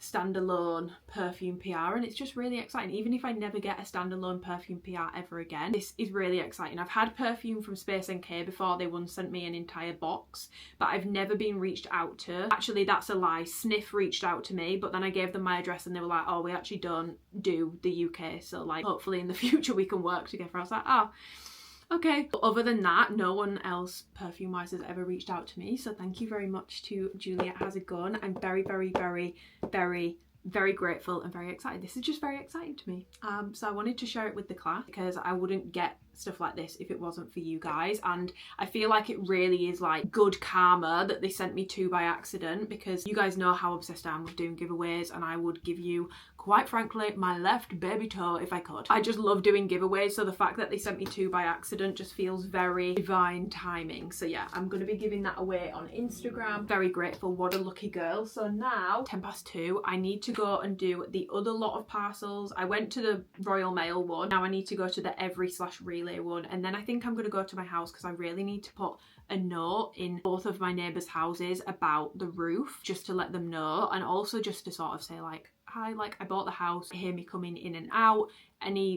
standalone perfume PR, and it's just really exciting. Even if I never get a standalone perfume PR ever again, this is really exciting. I've had perfume from Space NK before. They once sent me an entire box, but I've never been reached out to. Actually, that's a lie. Sniff reached out to me, but then I gave them my address and they were like, oh, we actually don't do the UK, so like hopefully in the future we can work together. I was like, oh, okay. But other than that, no one else perfume wise has ever reached out to me, so thank you very much to Juliet Has a Gun. I'm very grateful and very excited. This is just very exciting to me. So I wanted to share it with the class because I wouldn't get stuff like this if it wasn't for you guys, and I feel like it really is like good karma that they sent me two by accident, because you guys know how obsessed I am with doing giveaways, and I would give you, quite frankly, my left baby toe if I could. I just love doing giveaways, so the fact that they sent me two by accident just feels very divine timing. So yeah, I'm going to be giving that away on Instagram. Very grateful. What a lucky girl. So now 2:10, I need to go and do the other lot of parcels. I went to the Royal Mail one. Now I need to go to the Every/Relay one, and then I think I'm going to go to my house because I really need to put a note in both of my neighbours' houses about the roof, just to let them know, and also just to sort of say like, hi, like I bought the house, hear me coming in and out,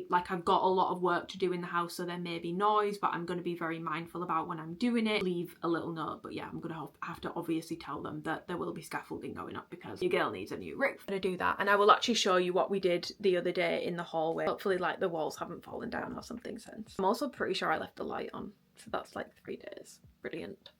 like I've got a lot of work to do in the house, so there may be noise, but I'm going to be very mindful about when I'm doing it, leave a little note. But yeah, I'm going to have to obviously tell them that there will be scaffolding going up because your girl needs a new roof. I'm going to do that, and I will actually show you what we did the other day in the hallway. Hopefully like the walls haven't fallen down or something since. I'm also pretty sure I left the light on, so that's like 3 days. Brilliant.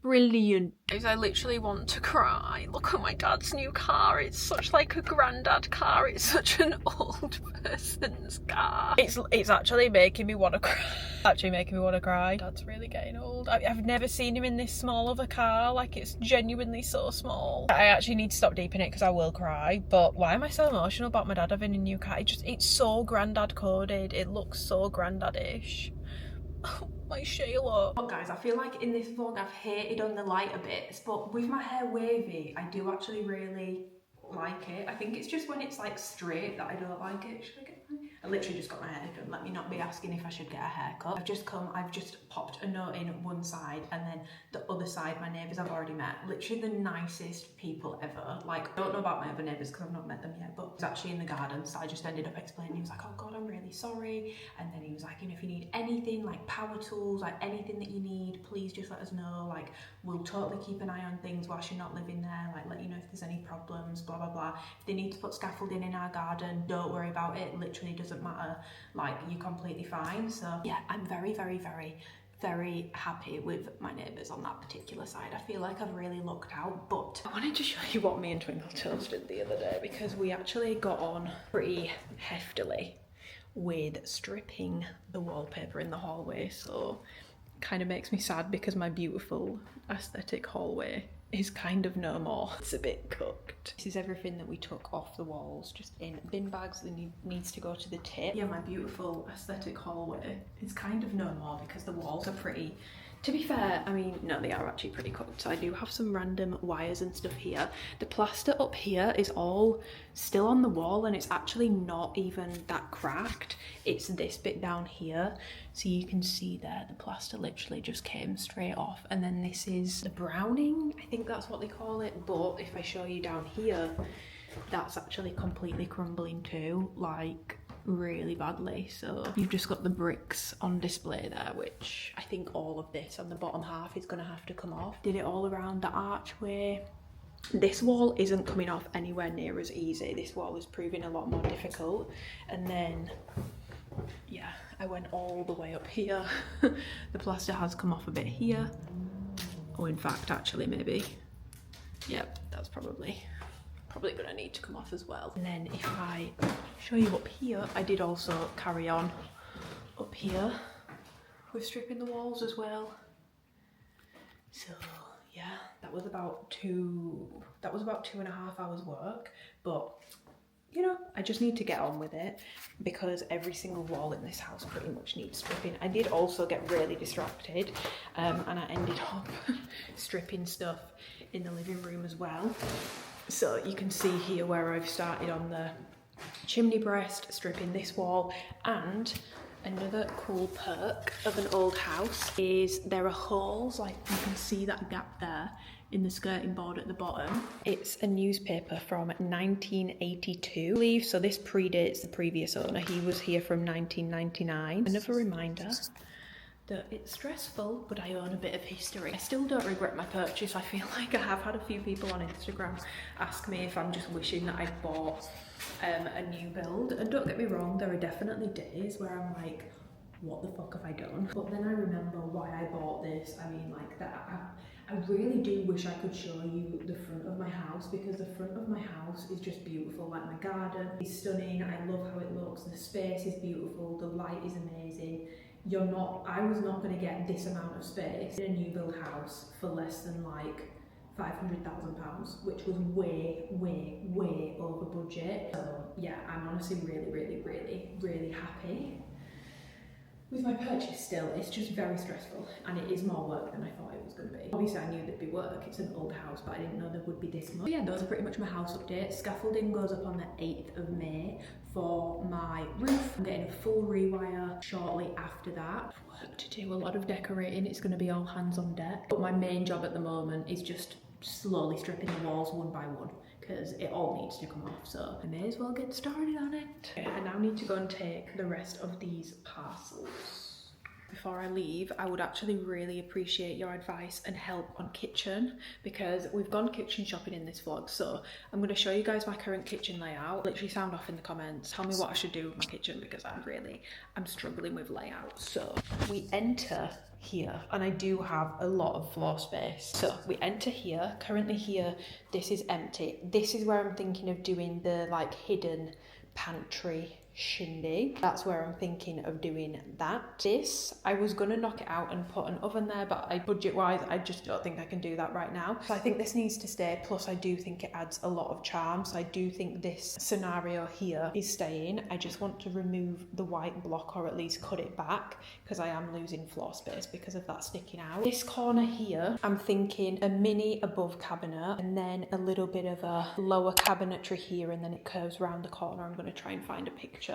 Brilliant. I literally want to cry. Look at my dad's new car. It's such like a granddad car. It's such an old person's car. It's actually making me want to cry. Dad's really getting old. I've never seen him in this small of a car. Like, it's genuinely so small. I actually need to stop deeping it because I will cry. But why am I so emotional about my dad having a new car? It's so granddad coded. It looks so granddad-ish. Oh, my Shayla. But guys, I feel like in this vlog I've hated on the light a bit, but with my hair wavy, I do actually really like it. I think it's just when it's like straight that I don't like it. Should I get mine? I literally just got my hair done. Let me not be asking if I should get a haircut. I've just popped a note in one side, and then the other side, my neighbours I've already met. Literally the nicest people ever. Like, I don't know about my other neighbours because I've not met them yet, but he's actually in the garden, so I just ended up explaining. He was like, oh God, I'm really sorry. And then he was like, you know, if you need anything, like power tools, like anything that you need, please just let us know. Like, we'll totally keep an eye on things whilst you're not living there, like let you know if there's any problems, blah, blah, blah. If they need to put scaffolding in our garden, don't worry about it. Literally doesn't matter. Like, you're completely fine. So yeah, I'm very very happy with my neighbours on that particular side. I feel like I've really lucked out, but I wanted to show you what me and Twinkle Toes did the other day, because we actually got on pretty heftily with stripping the wallpaper in the hallway. So it kind of makes me sad because my beautiful aesthetic hallway is kind of no more. It's a bit cooked. This is everything that we took off the walls, just in bin bags that needs to go to the tip. Yeah, my beautiful aesthetic hallway is kind of no more because the walls are pretty, to be fair, I mean, no, they are actually pretty cooked. So I do have some random wires and stuff here. The plaster up here is all still on the wall, and it's actually not even that cracked. It's this bit down here. So you can see there, the plaster literally just came straight off. And then this is the browning, I think that's what they call it. But if I show you down here, that's actually completely crumbling too, like really badly. So you've just got the bricks on display there, which I think all of this on the bottom half is going to have to come off. Did it all around the archway. This wall isn't coming off anywhere near as easy. This wall is proving a lot more difficult. And then yeah, I went all the way up here. The plaster has come off a bit here. Oh, in fact, actually, maybe. Yep, that's probably gonna need to come off as well. And then if I show you up here, I did also carry on up here with stripping the walls as well. So yeah, that was about 2.5 hours work, but you know, I just need to get on with it because every single wall in this house pretty much needs stripping. I did also get really distracted and I ended up stripping stuff in the living room as well. So you can see here where I've started on the chimney breast, stripping this wall. And another cool perk of an old house is there are holes, like you can see that gap there in the skirting board at the bottom. It's a newspaper from 1982, I believe, so this predates the previous owner. He was here from 1999. Another reminder that it's stressful, but I own a bit of history. I still don't regret my purchase. I feel like I have had a few people on Instagram ask me if I'm just wishing that I'd bought a new build. And don't get me wrong, there are definitely days where I'm like, what the fuck have I done? But then I remember why I bought this. I mean, like that. I really do wish I could show you the front of my house, because the front of my house is just beautiful. Like my garden is stunning. I love how it looks. The space is beautiful. The light is amazing. I was not going to get this amount of space in a new build house for less than like £500,000, which was way over budget. So yeah, I'm honestly really happy with my purchase still. It's just very stressful and it is more work than I thought it was going to be. Obviously I knew there'd be work, it's an old house, but I didn't know there would be this much. But yeah, those are pretty much my house updates. Scaffolding goes up on the 8th of May for my roof. I'm getting a full rewire shortly after that. Work to do, a lot of decorating. It's going to be all hands on deck. But my main job at the moment is just slowly stripping the walls one by one, because it all needs to come off, so I may as well get started on it. Okay, I now need to go and take the rest of these parcels. Before I leave, I would actually really appreciate your advice and help on kitchen, because we've gone kitchen shopping in this vlog. So I'm going to show you guys my current kitchen layout. Literally sound off in the comments, tell me what I should do with my kitchen, because I'm struggling with layout. So we enter here, and I do have a lot of floor space. So we enter here. Currently here, this is empty. This is where I'm thinking of doing the like hidden pantry shindig. That's where I'm thinking of doing that. This, I was gonna knock it out and put an oven there, but budget wise, I just don't think I can do that right now. So I think this needs to stay. Plus I do think it adds a lot of charm. So I do think this scenario here is staying. I just want to remove the white block, or at least cut it back, because I am losing floor space because of that sticking out. This corner here, I'm thinking a mini above cabinet, and then a little bit of a lower cabinetry here, and then it curves around the corner. I'm going to try and find a picture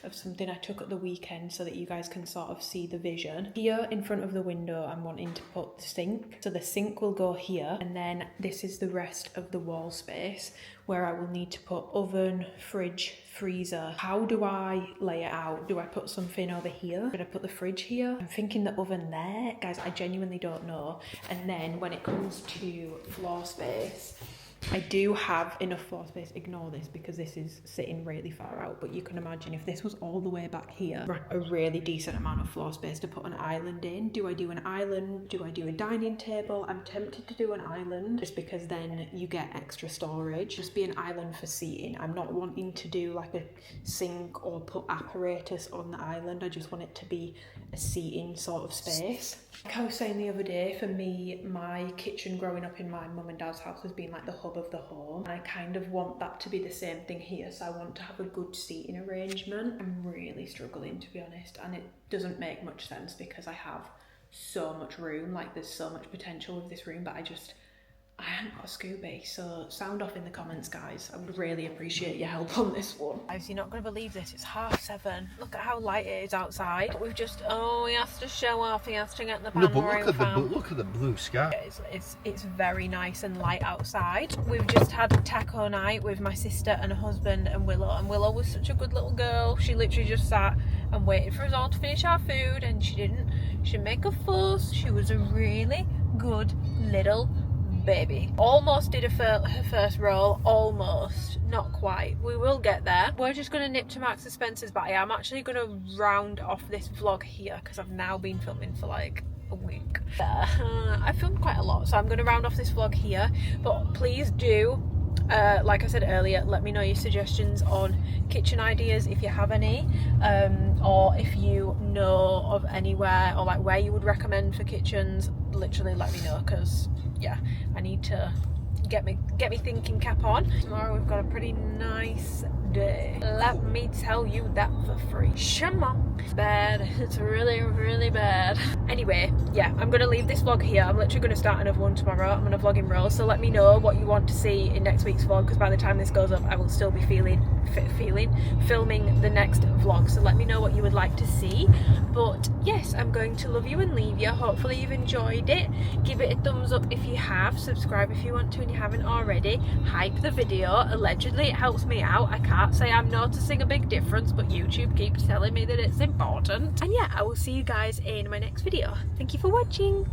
of something I took at the weekend so that you guys can sort of see the vision. Here in front of the window, I'm wanting to put the sink. So the sink will go here, and then this is the rest of the wall space where I will need to put oven, fridge, freezer. How do I lay it out? Do I put something over here? Should I put the fridge here? I'm thinking the oven there. Guys, I genuinely don't know. And then when it comes to floor space, I do have enough floor space. Ignore this because this is sitting really far out, but you can imagine if this was all the way back here, a really decent amount of floor space to put an island in. Do I do an island? Do I do a dining table? I'm tempted to do an island just because then you get extra storage. Just be an island for seating. I'm not wanting to do like a sink or put apparatus on the island. I just want it to be a seating sort of space. Like I was saying the other day, for me, my kitchen growing up in my mum and dad's house has been like the hub of the home, and I kind of want that to be the same thing here. So I want to have a good seating arrangement. I'm really struggling, to be honest, and it doesn't make much sense because I have so much room, like there's so much potential with this room, but I haven't got a Scooby, so sound off in the comments, guys. I would really appreciate your help on this one. Guys, you're not going to believe this, it's 7:30. Look at how light it is outside. We've just, he has to show off, he has to get the panorama. No, but look at the blue sky. It's very nice and light outside. We've just had taco night with my sister and her husband and Willow was such a good little girl. She literally just sat and waited for us all to finish our food, and she didn't make a fuss. She was a really good little baby. Almost did her first roll, almost, not quite. We will get there. We're just going to nip to Marks and Spencer's, but I am actually going to round off this vlog here because I've now been filming for like a week. I filmed quite a lot, so I'm going to round off this vlog here, but please do, like I said earlier, let me know your suggestions on kitchen ideas if you have any, or if you know of anywhere or like where you would recommend for kitchens. Literally let me know, because yeah, I need to get me thinking cap on. Tomorrow we've got a pretty nice day, let me tell you that for free. Shama, it's bad, it's really, really bad. Anyway, yeah, I'm gonna leave this vlog here. I'm literally gonna start another one tomorrow. I'm gonna vlog in rows, so let me know what you want to see in next week's vlog, because by the time this goes up I will still be filming the next vlog, so let me know what you would like to see. But yes, I'm going to love you and leave you. Hopefully you've enjoyed it. Give it a thumbs up if you have, subscribe if you want to and you haven't already, hype the video. Allegedly it helps me out. I can't say I'm noticing a big difference, but YouTube keeps telling me that it's important. And yeah, I will see you guys in my next video. Thank you for watching.